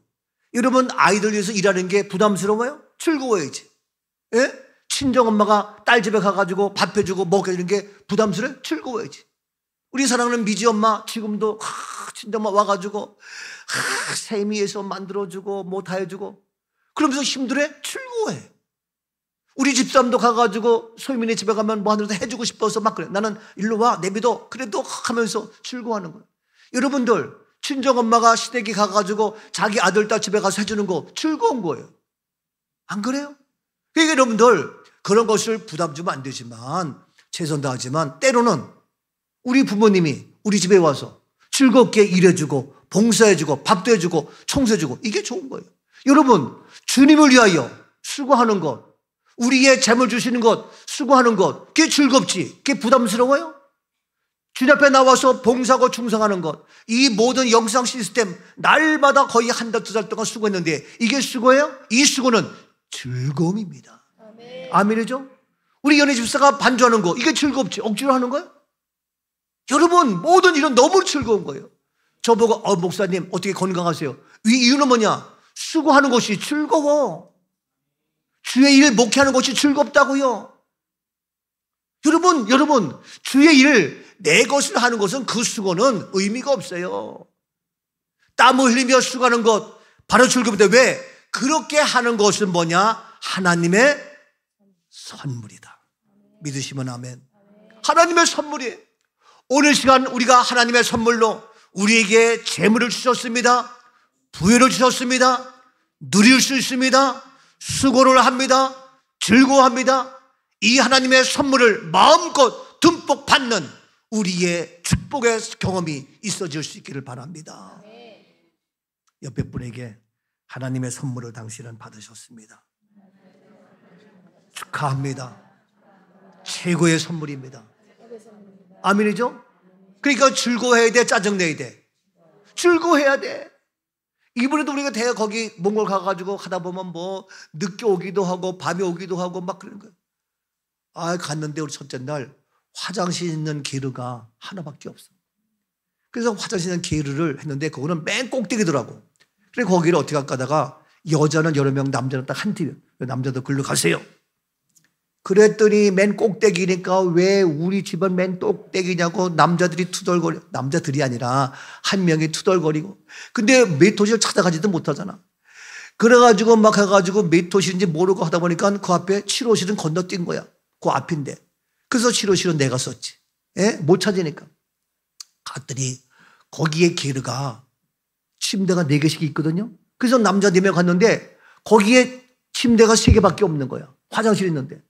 여러분 아이들 위해서 일하는 게 부담스러워요? 즐거워야지. 예? 친정엄마가 딸 집에 가가지고 밥 해주고 먹여주는 게 부담스러워요? 즐거워야지. 우리 사랑하는 미지 엄마 지금도 친정엄마 와가지고 세미에서 만들어주고 뭐 다 해주고 그러면서 힘들어? 즐거워해. 우리 집사람도 가가지고 소유민의 집에 가면 뭐 하늘도 해주고 싶어서 막 그래. 나는 일로 와 내비도 그래도 하면서 즐거워하는 거예요. 여러분들 친정엄마가 시댁에 가가지고 자기 아들 딸 집에 가서 해주는 거 즐거운 거예요. 안 그래요? 그러니까 여러분들 그런 것을 부담 주면 안 되지만 최선 다하지만 때로는 우리 부모님이 우리 집에 와서 즐겁게 일해주고 봉사해주고 밥도 해주고 청소해주고 이게 좋은 거예요. 여러분 주님을 위하여 수고하는 것, 우리의 재물 주시는 것, 수고하는 것 그게 즐겁지 그게 부담스러워요? 주님 앞에 나와서 봉사하고 충성하는 것, 이 모든 영상 시스템 날마다 거의 한 달, 두 달 동안 수고했는데 이게 수고예요? 이 수고는 즐거움입니다. 아멘이죠? 우리 연예 집사가 반주하는 거 이게 즐겁지 억지로 하는 거예요? 여러분 모든 일은 너무 즐거운 거예요. 저보고 목사님 어떻게 건강하세요? 이유는 뭐냐? 수고하는 것이 즐거워. 주의 일 목회하는 것이 즐겁다고요. 여러분 주의 일 내 것을 하는 것은 그 수고는 의미가 없어요. 땀을 흘리며 수고하는 것 바로 즐겁다. 왜? 그렇게 하는 것은 뭐냐? 하나님의 선물이다. 믿으시면 아멘. 하나님의 선물이에요. 오늘 시간 우리가 하나님의 선물로 우리에게 재물을 주셨습니다. 부여를 주셨습니다. 누릴 수 있습니다. 수고를 합니다. 즐거워합니다. 이 하나님의 선물을 마음껏 듬뿍 받는 우리의 축복의 경험이 있어질 수 있기를 바랍니다. 옆에 분에게 하나님의 선물을 당신은 받으셨습니다. 축하합니다. 최고의 선물입니다. 아멘이죠? 그러니까 즐거워해야 돼, 짜증내야 돼? 즐거워해야 돼. 이번에도 우리가 거기 몽골 가가지고 하다 보면 뭐 늦게 오기도 하고 밤에 오기도 하고 막 그러는 거예요. 갔는데 우리 첫째 날 화장실 있는 게르가 하나밖에 없어. 그래서 화장실 있는 게르를 했는데 그거는 맨 꼭대기더라고. 그래서 거기를 어떻게 가다가 여자는 여러 명, 남자는 딱 한 팀. 남자도 글로 가세요. 그랬더니 맨 꼭대기니까 왜 우리 집은 맨 꼭대기냐고 남자들이 투덜거려. 남자들이 아니라 한 명이 투덜거리고. 근데 몇 호실을 찾아가지도 못하잖아. 그래가지고 막 해가지고 몇 호실인지 모르고 하다 보니까 그 앞에 7호실은 건너뛴 거야. 그 앞인데. 그래서 7호실은 내가 썼지. 예? 못 찾으니까. 갔더니 거기에 게르가 침대가 4개씩 있거든요. 그래서 남자 4명 갔는데 거기에 침대가 3개밖에 없는 거야. 화장실이 있는데.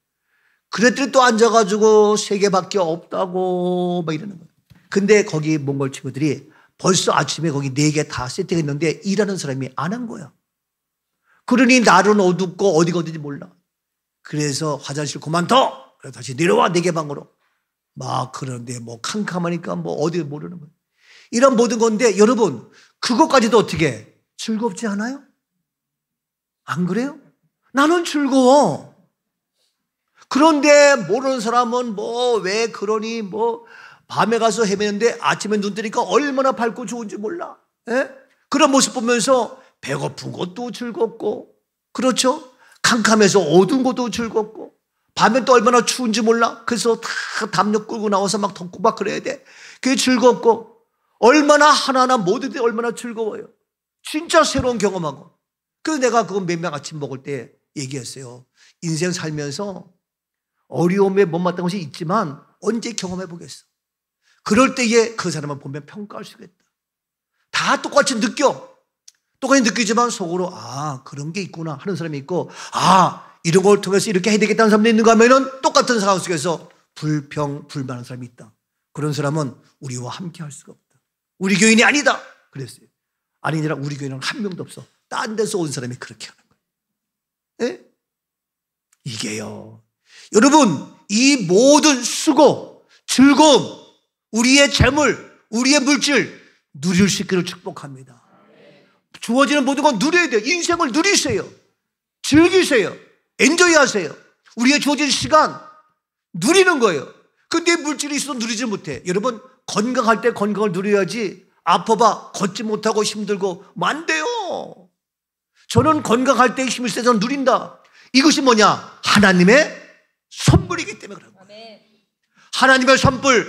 그랬더니 또 앉아가지고 3개밖에 없다고 막 이러는 거야. 근데 거기 몽골 친구들이 벌써 아침에 거기 4개 다 세팅했는데 일하는 사람이 안 한 거야. 그러니 날은 어둡고 어디가 어딘지 몰라. 그래서 화장실 그만둬. 그래서 다시 내려와 4개 방으로. 막 그러는데 뭐 캄캄하니까 뭐 어디 모르는 거야. 이런 모든 건데 여러분 그것까지도 어떻게 즐겁지 않아요? 안 그래요? 나는 즐거워. 그런데 모르는 사람은 뭐 왜 그러니 뭐 밤에 가서 헤매는데 아침에 눈 뜨니까 얼마나 밝고 좋은지 몰라. 예? 그런 모습 보면서 배고픈 것도 즐겁고 그렇죠? 캄캄해서 어두운 것도 즐겁고 밤에 또 얼마나 추운지 몰라. 그래서 다 담요 끌고 나와서 막 덮고 막 그래야 돼. 그게 즐겁고 얼마나 하나하나 모두들이 얼마나 즐거워요. 진짜 새로운 경험하고. 그래서 내가 그거 몇몇 아침 먹을 때 얘기했어요. 인생 살면서 어려움에 못마땅한 것이 있지만 언제 경험해 보겠어. 그럴 때에 그 사람을 보면 평가할 수가 있다. 다 똑같이 느껴. 똑같이 느끼지만 속으로 아 그런 게 있구나 하는 사람이 있고 아 이런 걸 통해서 이렇게 해야 되겠다는 사람도 있는가 하면은 똑같은 상황 속에서 불평불만한 사람이 있다. 그런 사람은 우리와 함께 할 수가 없다. 우리 교인이 아니다 그랬어요. 아니라 우리 교인은 한 명도 없어. 딴 데서 온 사람이 그렇게 하는 거예요. 예? 이게요 여러분 이 모든 수고 즐거움 우리의 재물 우리의 물질 누릴 수 있기를 축복합니다. 주어지는 모든 건 누려야 돼요. 인생을 누리세요. 즐기세요. 엔조이하세요. 우리의 주어진 시간 누리는 거예요. 근데 물질이 있어도 누리지 못해. 여러분 건강할 때 건강을 누려야지 아파봐 걷지 못하고 힘들고 뭐 안 돼요. 저는 건강할 때 힘이 세서 누린다. 이것이 뭐냐? 하나님의 선물이기 때문에 그런 거예요. 하나님의 선물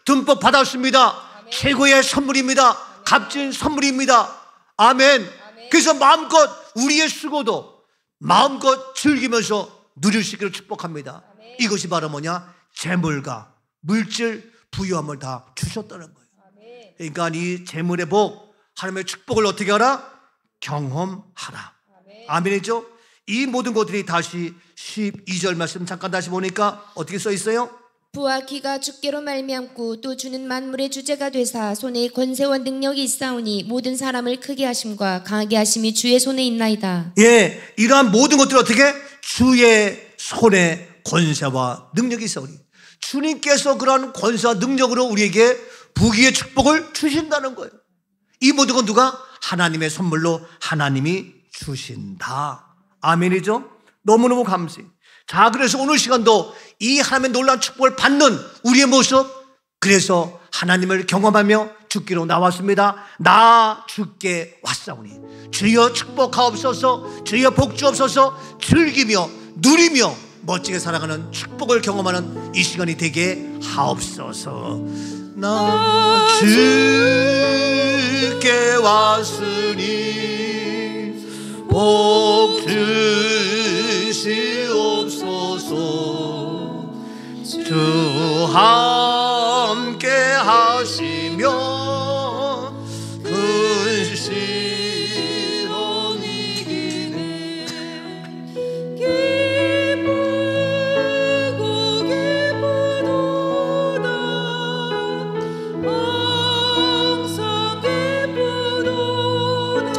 듬뿍 받았습니다. 아멘. 최고의 선물입니다. 아멘. 값진 선물입니다. 아멘. 아멘. 그래서 마음껏 우리의 수고도 마음껏 즐기면서 누릴 수 있기를 축복합니다. 아멘. 이것이 바로 뭐냐? 재물과 물질 부유함을 다 주셨다는 거예요. 아멘. 그러니까 이 재물의 복 하나님의 축복을 어떻게 하라? 경험하라. 아멘. 아멘이죠? 이 모든 것들이 다시 12절 말씀 잠깐 다시 보니까 어떻게 써 있어요? 부와 기가 주께로 말미암고 또 주는 만물의 주제가 되사 손에 권세와 능력이 있사오니 모든 사람을 크게 하심과 강하게 하심이 주의 손에 있나이다. 예, 이러한 모든 것들이 어떻게? 주의 손에 권세와 능력이 있사오니 주님께서 그러한 권세와 능력으로 우리에게 부귀의 축복을 주신다는 거예요. 이 모든 건 누가? 하나님의 선물로 하나님이 주신다. 아멘이죠? 너무너무 감사해요. 자, 그래서 오늘 시간도 이 하나님의 놀라운 축복을 받는 우리의 모습, 그래서 하나님을 경험하며 죽기로 나왔습니다. 나 죽게 왔사오니 주여 축복하옵소서, 주여 복주옵소서. 즐기며 누리며 멋지게 살아가는 축복을 경험하는 이 시간이 되게 하옵소서. 나 죽게 왔으니 복 주시옵소서. 주 함께 하시며 근심은 이기네. 기쁘고 기쁘도다 항상 기쁘도다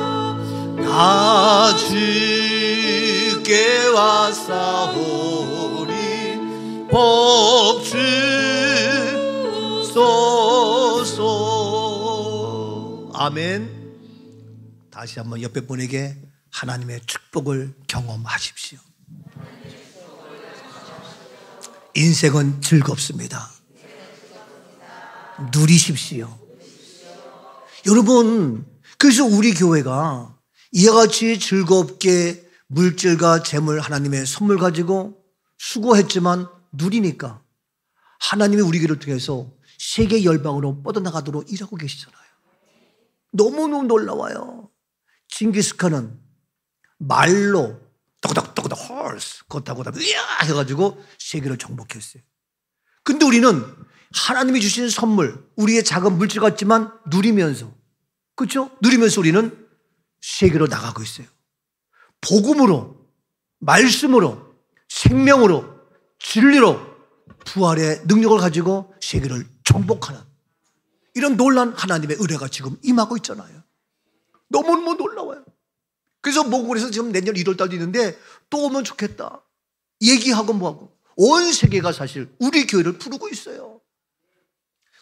나 주께 왔사오니 복 주소서. 아멘. 다시 한번 옆에 분에게 하나님의 축복을 경험하십시오. 인생은 즐겁습니다. 누리십시오. 여러분, 그래서 우리 교회가 이와 같이 즐겁게 물질과 재물 하나님의 선물 가지고 수고했지만 누리니까 하나님이 우리 교회를 통해서 세계 열방으로 뻗어나가도록 일하고 계시잖아요. 너무너무 놀라워요. 징기스칸은 말로 떠그덕떠그덕 헐스 그거 타고 이야 해가지고 세계를 정복했어요. 근데 우리는 하나님이 주신 선물, 우리의 작은 물질 같지만 누리면서, 그렇죠? 누리면서 우리는 세계로 나가고 있어요. 복음으로, 말씀으로, 생명으로, 진리로 부활의 능력을 가지고 세계를 정복하는 이런 놀라운 하나님의 은혜가 지금 임하고 있잖아요. 너무너무 놀라워요. 그래서 몽골에서 지금 내년 1월 달도 있는데 또 오면 좋겠다 얘기하고 뭐하고 온 세계가 사실 우리 교회를 부르고 있어요.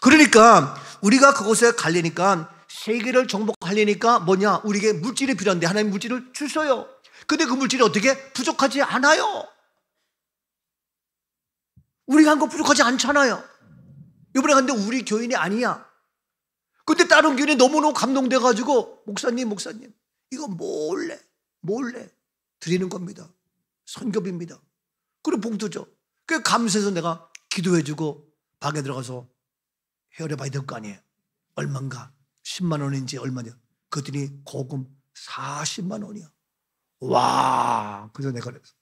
그러니까 우리가 그곳에 가려니까 세계를 정복하려니까 뭐냐? 우리에게 물질이 필요한데 하나님 물질을 주셔요. 근데 그 물질이 어떻게? 부족하지 않아요. 우리가 한 거 부족하지 않잖아요. 이번에 갔는데 우리 교인이 아니야. 근데 다른 교인이 너무너무 감동돼가지고 목사님 이거 몰래 드리는 겁니다. 선교비입니다. 그리고 봉투죠. 그 감사해서 내가 기도해주고 방에 들어가서 헤아려봐야 될 거 아니에요. 얼마인가? 10만 원인지 얼마냐? 그랬더니 고금 40만 원이야. 와! 그래서 내가 그래서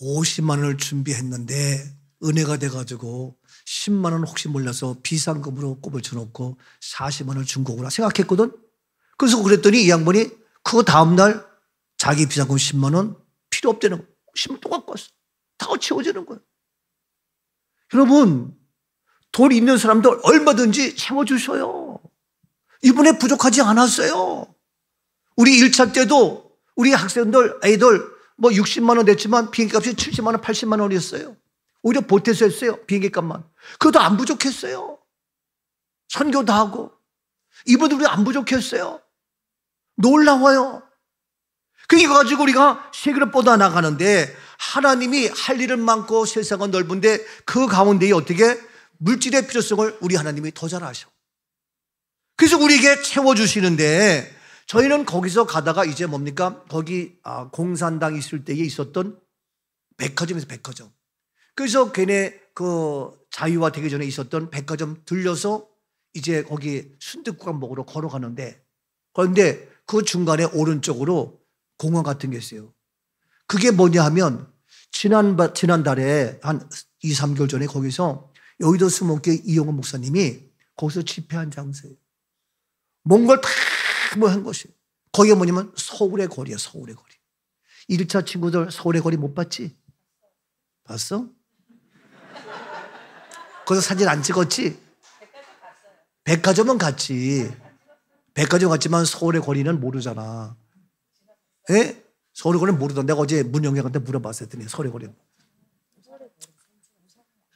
50만 원을 준비했는데 은혜가 돼가지고 10만 원 혹시 몰라서 비상금으로 꼽을 쳐놓고 40만 원을 준 거구나 생각했거든. 그래서 그랬더니 이 양반이 그거 다음날 자기 비상금 10만 원 필요 없다는 거야. 10만 원 또 갖고 왔어. 다 채워지는 거야. 여러분, 돈 있는 사람들 얼마든지 채워주셔요. 이번에 부족하지 않았어요. 우리 1차 때도 우리 학생들, 애들 뭐 60만 원 냈지만 비행기 값이 70만 원, 80만 원이었어요. 오히려 보태서 했어요. 비행기 값만. 그것도 안 부족했어요. 선교도 하고. 이번에도 우리 안 부족했어요. 놀라워요. 그거 가지고 우리가 세계를 뻗어 나가는데 하나님이 할 일은 많고 세상은 넓은데 그 가운데에 어떻게 물질의 필요성을 우리 하나님이 더 잘 아셔. 그래서 우리에게 채워주시는데 저희는 거기서 가다가 이제 뭡니까? 거기 공산당 있을 때에 있었던 백화점에서 백화점. 그래서 걔네 그 자유화 되기 전에 있었던 백화점 들려서 이제 거기 순댓국밥 먹으러 걸어가는데 그런데 그 중간에 오른쪽으로 공원 같은 게 있어요. 그게 뭐냐 하면 지난달에 한 2, 3개월 전에 거기서 여의도 수목교회 이용원 목사님이 거기서 집회한 장소예요. 몽골 다 뭐 한 것이. 거기가 뭐냐면 서울의 거리야, 서울의 거리. 1차 친구들 서울의 거리 못 봤지? 봤어? 거기서 사진 안 찍었지? 백화점은 갔지. 백화점 갔지만 서울의 거리는 모르잖아. 예? 서울의 거리는 모르던. 내가 어제 문영경한테 물어봤어요. 서울의 거리는.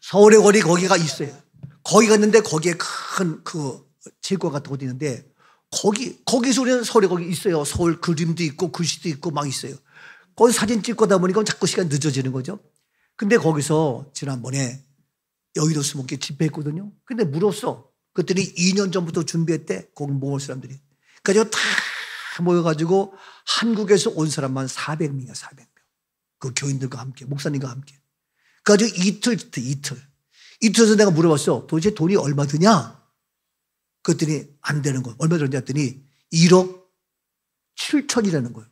서울의 거리 거기가 있어요. 거기 갔는데 거기에 큰 그 체육관 같은 곳이 있는데 거기서 우리는 서울에 거기 있어요. 서울 그림도 있고 글씨도 있고 막 있어요. 거기 사진 찍고 다 보니까 자꾸 시간 늦어지는 거죠. 근데 거기서 지난번에 여의도 수목교회 집회했거든요. 근데 물었어. 그랬더니 2년 전부터 준비했대. 거기 모을 사람들이. 그래서 다 모여가지고 한국에서 온 사람만 400명이야. 400명. 그 교인들과 함께 목사님과 함께. 그래가지고 이틀에서 내가 물어봤어. 도대체 돈이 얼마 드냐? 그랬더니 안 되는 거예요. 얼마 들었냐 했더니 1억 7천이라는 거예요.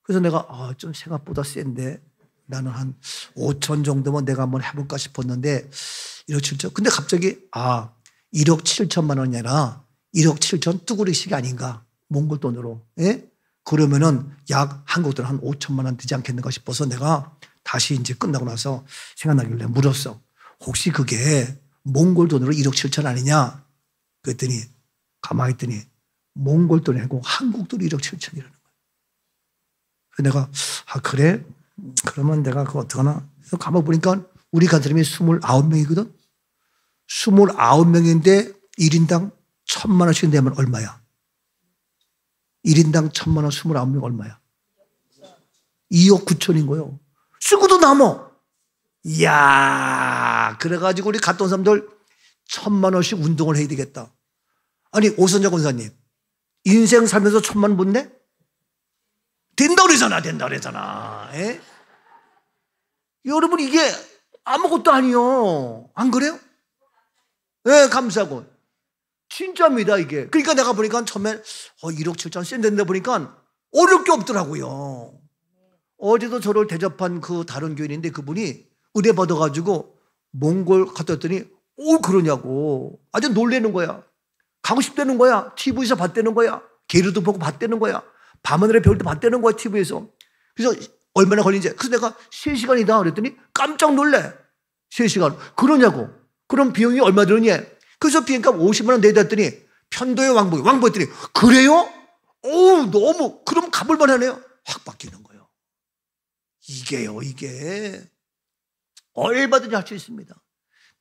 그래서 내가 좀 생각보다 센데 나는 한 5천 정도면 내가 한번 해볼까 싶었는데 1억 7천. 근데 갑자기 1억 7천만 원이 아니라 1억 7천 뚜구리씩 아닌가 몽골 돈으로. 예? 그러면은 약 한국 돈 한 5천만 원 되지 않겠는가 싶어서 내가 다시 이제 끝나고 나서 생각나길래 물었어. 혹시 그게 몽골 돈으로 1억 7천 아니냐? 그랬더니 가만히 있더니 몽골 돈이 아니고 한국 돈 1억 7천이라는 거예요. 그래서 내가 그래? 그러면 내가 그거 어떡하나? 그래서 가만히 보니까 우리 간 사람이 29명이거든? 29명인데 1인당 1,000만 원씩 내면 얼마야? 1인당 1,000만 원 29명 얼마야? 2억 9천인 거예요. 쓰고도 남어. 이야, 그래가지고 우리 갔던 사람들 1,000만 원씩 운동을 해야 되겠다. 아니, 오선자 권사님, 인생 살면서 1,000만 원 못 내? 된다 그러잖아. 에? 여러분, 이게 아무것도 아니요. 안 그래요? 네, 감사하고. 진짜입니다, 이게. 그러니까 내가 보니까 처음에 1억 7천 센 된다 보니까 어려울 게 없더라고요. 어제도 저를 대접한 그 다른 교인인데 그분이 은혜 받아가지고 몽골 갔다 왔더니 그러냐고. 아주 놀래는 거야. 가고 싶다는 거야. TV에서 봤다는 거야. 게르도 보고 봤다는 거야. 밤하늘에 배울 때 봤다는 거야, TV에서. 그래서 얼마나 걸리는지. 그래서 내가 3시간이다 그랬더니 깜짝 놀래. 3시간. 그러냐고. 그럼 비용이 얼마 들었니? 그래서 비행값 50만 원 내다 했더니 편도의 왕복했더니 그래요? 너무 그럼 가볼만 하네요. 확 바뀌는 거예요. 이게 얼마든지 할 수 있습니다.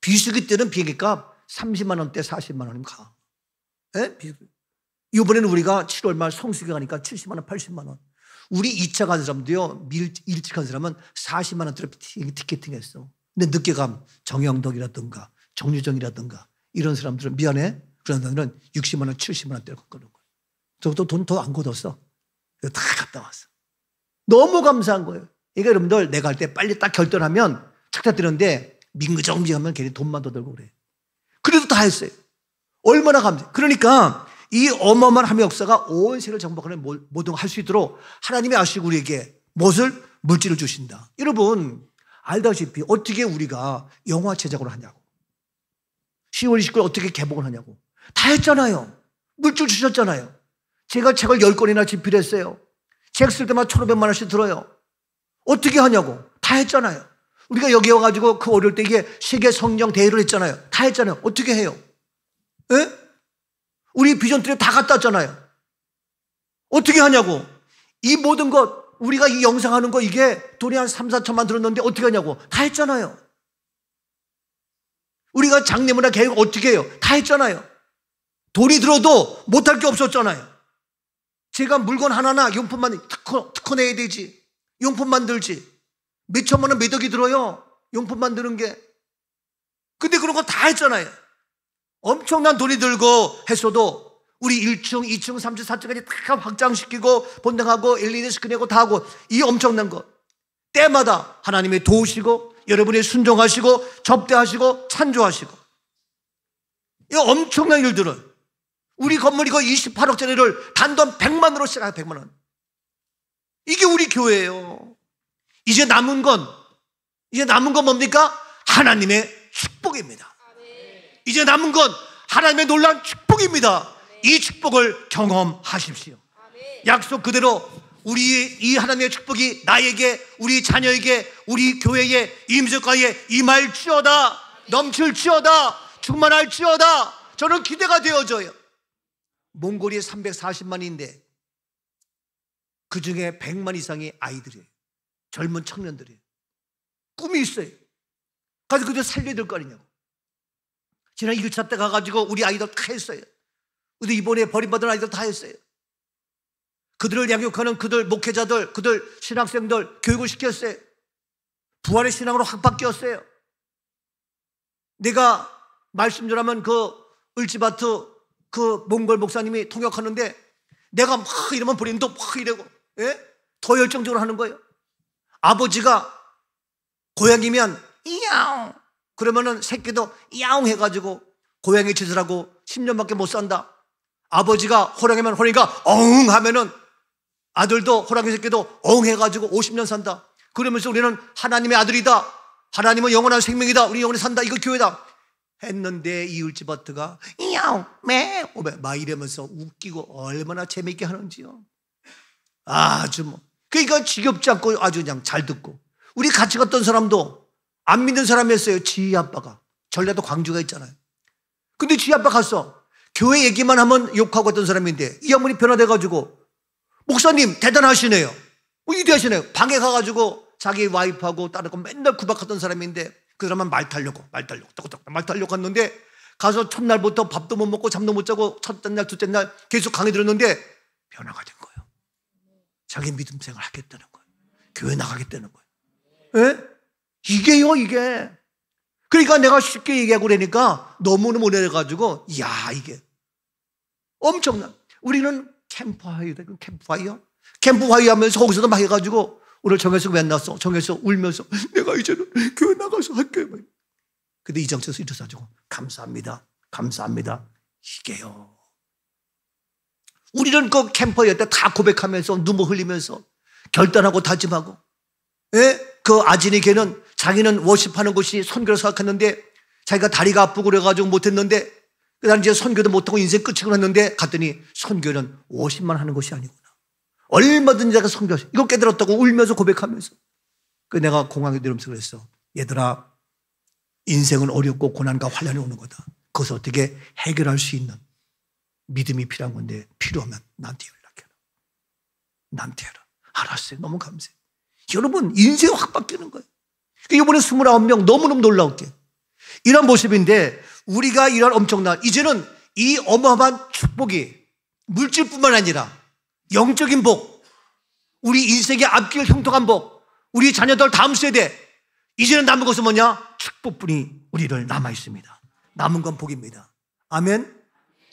비수기 때는 비행기값 30만 원대 40만 원이면 가. 예? 이번에는 우리가 7월 말 성수기 가니까 70만 원, 80만 원. 우리 2차 간 사람도요, 일찍 간 사람은 40만 원대로 티켓팅 했어. 근데 늦게 가면 정영덕이라든가 정유정이라든가 이런 사람들은 미안해. 그런 사람들은 60만 원, 70만 원대로 가는 거야. 저도 돈 더 안 걷었어. 다 갔다 왔어. 너무 감사한 거예요. 그러니까 여러분들 내가 할 때 빨리 딱 결단하면 착착 되는데 민구정비하면 괜히 돈만 더 들고 그래. 그래도 다 했어요. 얼마나 감사해. 그러니까 이 어마어마한 하나님의 역사가 온 세계를 정복하는 모든 걸 할 수 있도록 하나님이 아시고 우리에게 무엇을? 물질을 주신다. 여러분 알다시피 어떻게 우리가 영화 제작을 하냐고, 10월 29일 어떻게 개봉을 하냐고 다 했잖아요. 물질 주셨잖아요. 제가 책을 10권이나 집필했어요. 책 쓸 때마다 1,500만 원씩 들어요. 어떻게 하냐고 다 했잖아요. 우리가 여기 와가지고 그 어릴 때 이게 세계 성경 대회를 했잖아요. 다 했잖아요. 어떻게 해요? 예? 우리 비전 트립 다 갔다 왔잖아요. 어떻게 하냐고. 이 모든 것 우리가 이 영상 하는 거 이게 돈이 한 3, 4천만 들었는데 어떻게 하냐고 다 했잖아요. 우리가 장례문화 계획 어떻게 해요? 다 했잖아요. 돈이 들어도 못할 게 없었잖아요. 제가 물건 하나나 용품만 특허 내야 되지. 용품 만들지. 몇 천만 원, 몇 억이 들어요. 용품 만드는 게. 근데 그런 거 다 했잖아요. 엄청난 돈이 들고 했어도 우리 1층, 2층, 3층, 4층까지 다 확장시키고 본당하고 LED 스크린하고 다 하고 이 엄청난 거. 때마다 하나님이 도우시고 여러분이 순종하시고 접대하시고 찬조하시고 이 엄청난 일들을 우리 건물 이거 28억짜리를 단돈 100만 원으로 시작해요. 100만 원. 이게 우리 교회예요. 이제 남은 건 뭡니까? 하나님의 축복입니다. 이제 남은 건 하나님의 놀라운 축복입니다. 이 축복을 경험하십시오. 약속 그대로 우리 이 하나님의 축복이 나에게, 우리 자녀에게, 우리 교회에, 이 민족가에 임할지어다, 넘칠지어다, 충만할지어다. 저는 기대가 되어져요. 몽골이 340만인데 그 중에 100만 이상이 아이들이에요. 젊은 청년들이에요. 꿈이 있어요. 그래서 그들 살려야 될 거 아니냐고. 지난 1차 때 가가지고 우리 아이들 다 했어요. 근데 이번에 버림받은 아이들 다 했어요. 그들을 양육하는 그들 목회자들, 그들 신학생들 교육을 시켰어요. 부활의 신앙으로 확 바뀌었어요. 내가 말씀 전하면 그 을지바트 그 몽골 목사님이 통역하는데 내가 막 이러면 본인도 막 이러고, 예? 더 열정적으로 하는 거예요. 아버지가 고양이면 이야옹 그러면은 새끼도 이야옹 해가지고 고양이 짓을 하고 10년밖에 못 산다. 아버지가 호랑이면 호랑이가 엉 하면은 아들도 호랑이 새끼도 엉 해가지고 50년 산다. 그러면서 우리는 하나님의 아들이다. 하나님은 영원한 생명이다. 우리 영원히 산다. 이거 교회다. 했는데 이 을지바트가 이야옹 막 이러면서 웃기고 얼마나 재밌게 하는지요. 아주 뭐 그러니까 지겹지 않고 아주 그냥 잘 듣고. 우리 같이 갔던 사람도 안 믿는 사람이었어요. 지희 아빠가. 전라도 광주가 있잖아요. 근데 지희 아빠 갔어. 교회 얘기만 하면 욕하고 갔던 사람인데 이 양반이 변화돼가지고 목사님 대단하시네요. 위대하시네요. 방에 가가지고 자기 와이프하고 딸하고 맨날 구박하던 사람인데 그 사람은 말 타려고 갔는데 가서 첫날부터 밥도 못 먹고 잠도 못 자고 첫째 날 둘째 날 계속 강의 들었는데 변화가 된 거예요. 자기 믿음 생활 하겠다는 거예요. 교회 나가겠다는 거예요. 예? 이게요 이게. 그러니까 내가 쉽게 얘기하고 그러니까 너무너무 오래돼가지고 이야 이게 엄청나. 우리는 캠프파이어 하면서 거기서도 막 해가지고 오늘 정혜석 만났어. 정혜석 울면서 내가 이제는 교회 나가서 할게. 근데 이정철에서 일어서가지고 감사합니다. 이게요. 우리는 그 캠퍼에 때 다 고백하면서 눈물 흘리면서 결단하고 다짐하고, 예? 그 아진이 걔는 자기는 워십하는 곳이 선교를 생각했는데 자기가 다리가 아프고 그래가지고 못했는데 그다음 이제 선교도 못하고 인생 끝이고 했는데 갔더니 선교는 워십만 하는 것이 아니구나. 얼마든지 내가 선교할 수, 이거 깨달았다고 울면서 고백하면서. 그 내가 공항에 내려오면서 그랬어. 얘들아, 인생은 어렵고 고난과 환난이 오는 거다. 그것을 어떻게 해결할 수 있는 믿음이 필요한 건데 필요하면 나한테 연락해라. 나한테 해라. 알았어요. 너무 감사해요. 여러분 인생이 확 바뀌는 거예요. 이번에 29명 너무너무 놀라웠게 이런 모습인데 우리가 이런 엄청난 이제는 이 어마어마한 축복이 물질뿐만 아니라 영적인 복, 우리 인생의 앞길 형통한 복, 우리 자녀들 다음 세대 이제는 남은 것은 뭐냐? 축복뿐이 우리를 남아 있습니다. 남은 건 복입니다. 아멘.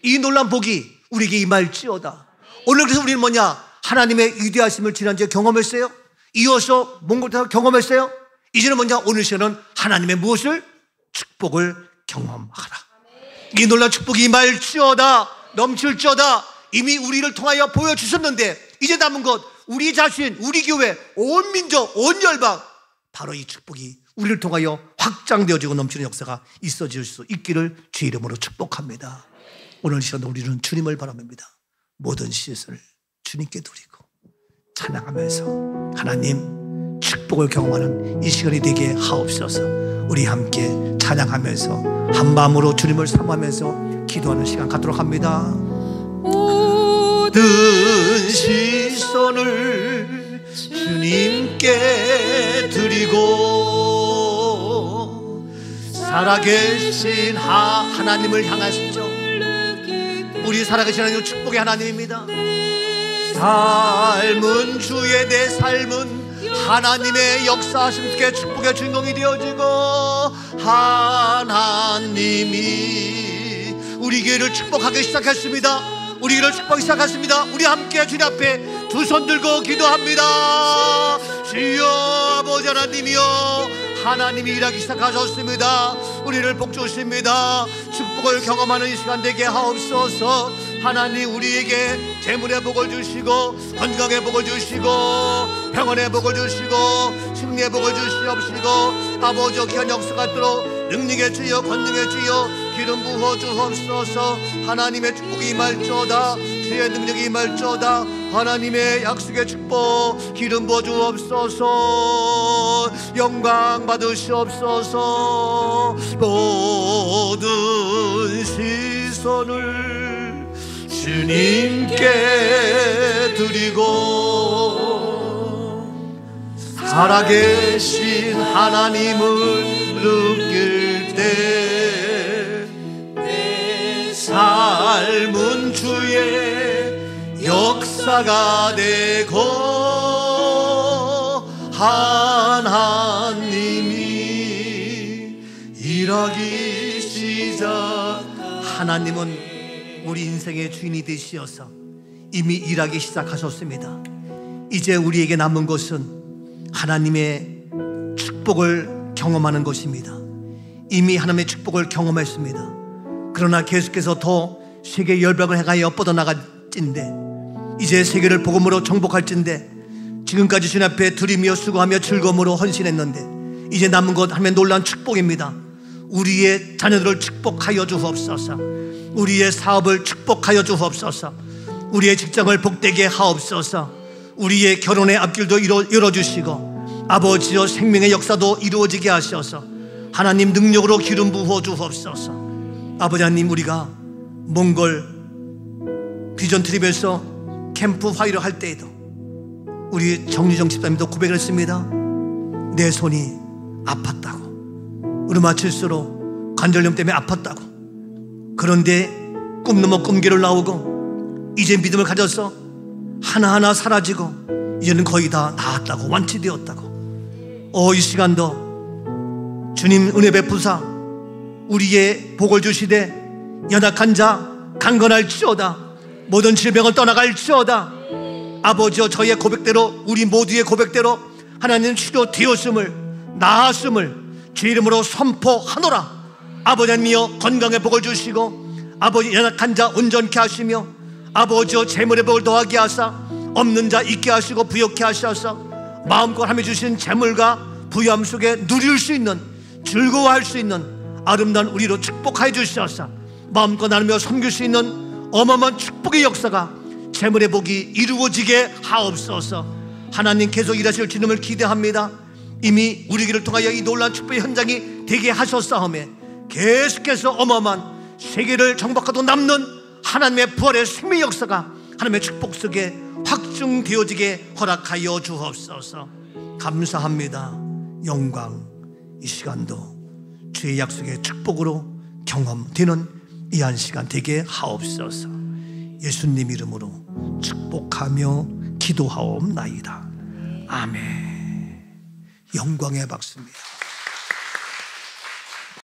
이 놀라운 복이 우리에게 임할지어다. 오늘 그래서 우리는 뭐냐? 하나님의 위대하심을 지난주에 경험했어요. 이어서 몽골타서 경험했어요. 이제는 뭐냐? 오늘 시간은 하나님의 무엇을? 축복을 경험하라. 이 놀라운 축복이 임할지어다. 넘칠지어다. 이미 우리를 통하여 보여주셨는데 이제 남은 것 우리 자신, 우리 교회, 온 민족, 온 열방 바로 이 축복이 우리를 통하여 확장되어지고 넘치는 역사가 있어질 수 있기를 주의 이름으로 축복합니다. 오늘 시간 우리는 주님을 바라봅니다. 모든 시선을 주님께 드리고 찬양하면서 하나님 축복을 경험하는 이 시간이 되게 하옵소서. 우리 함께 찬양하면서 한 마음으로 주님을 사모하면서 기도하는 시간 갖도록 합니다. 모든 시선을 주님께 드리고 살아계신 하나님을 향하시죠. 우리 살아계신 하나님 축복의 하나님입니다. 삶은 주의 내 삶은 하나님의 역사하심 속에 축복의 주인공이 되어지고 하나님이 우리 교회를 축복하기 시작했습니다. 우리 교회를 축복하기 시작했습니다. 우리 함께 주님 앞에 두 손 들고 기도합니다. 주여 아버지 하나님이여 하나님이 일하기 시작하셨습니다. 우리를 복 주십니다. 축복을 경험하는 이 시간 되게 하옵소서. 하나님 우리에게 재물의 복을 주시고 건강의 복을 주시고 평안의 복을 주시고 승리의 복을 주시옵시고 아버지 귀한 역사가 있도록 능력의 주여 권능의 주여 기름 부어 주옵소서. 하나님의 축복이 임할지어다. 주의 능력이 임할지어다. 하나님의 약속의 축복 기름 부어 주옵소서. 영광 받으시옵소서. 모든 시선을 주님께 드리고 살아계신 하나님을 느낄 때 내 삶은 주의 역사가 되고 하나님이 일하기 시작. 하나님은 우리 인생의 주인이 되시어서 이미 일하기 시작하셨습니다. 이제 우리에게 남은 것은 하나님의 축복을 경험하는 것입니다. 이미 하나님의 축복을 경험했습니다. 그러나 계속해서 더 세계 열방을 향하여 뻗어나갈진데 이제 세계를 복음으로 정복할진데 지금까지 주님 앞에 드리며 수고하며 즐거움으로 헌신했는데 이제 남은 것 하나님의 놀라운 축복입니다. 우리의 자녀들을 축복하여 주옵소서. 우리의 사업을 축복하여 주옵소서. 우리의 직장을 복되게 하옵소서. 우리의 결혼의 앞길도 열어주시고 아버지여 생명의 역사도 이루어지게 하셔서 하나님 능력으로 기름 부어 주옵소서. 아버지 하나님 우리가 몽골 비전 트립에서 캠프 파이를 할 때에도 우리 정유정 집사님도 고백을 했습니다. 내 손이 아팠다고, 르마티스로 관절염 때문에 아팠다고. 그런데 꿈 넘어 꿈결을 나오고 이제 믿음을 가져서 하나하나 사라지고 이제는 거의 다 나았다고, 완치되었다고. 이 시간도 주님 은혜 베푸사 우리의 복을 주시되 연약한 자 강건할지어다. 모든 질병을 떠나갈지어다. 아버지여 저희의 고백대로 우리 모두의 고백대로 하나님 치료되었음을 나았음을 주 이름으로 선포하노라. 아버지 하나님이여 건강의 복을 주시고 아버지 연약한 자 온전케 하시며 아버지여 재물의 복을 더하게 하사 없는 자 있게 하시고 부욕케 하셔서 마음껏 하며 주신 재물과 부유함 속에 누릴 수 있는 즐거워할 수 있는 아름다운 우리로 축복하여 주셔서 마음껏 나누며 섬길 수 있는 어마어마한 축복의 역사가 재물의 복이 이루어지게 하옵소서. 하나님 계속 일하실 주님을 기대합니다. 이미 우리 길을 통하여 이 놀라운 축복의 현장이 되게 하셨사오매 계속해서 어마어마한 세계를 정복하고 남는 하나님의 부활의 생명 역사가 하나님의 축복 속에 확증되어지게 허락하여 주옵소서. 감사합니다. 영광 이 시간도 주의 약속의 축복으로 경험되는 이 한 시간 되게 하옵소서. 예수님 이름으로 축복하며 기도하옵나이다. 아멘. 영광의 박수입니다.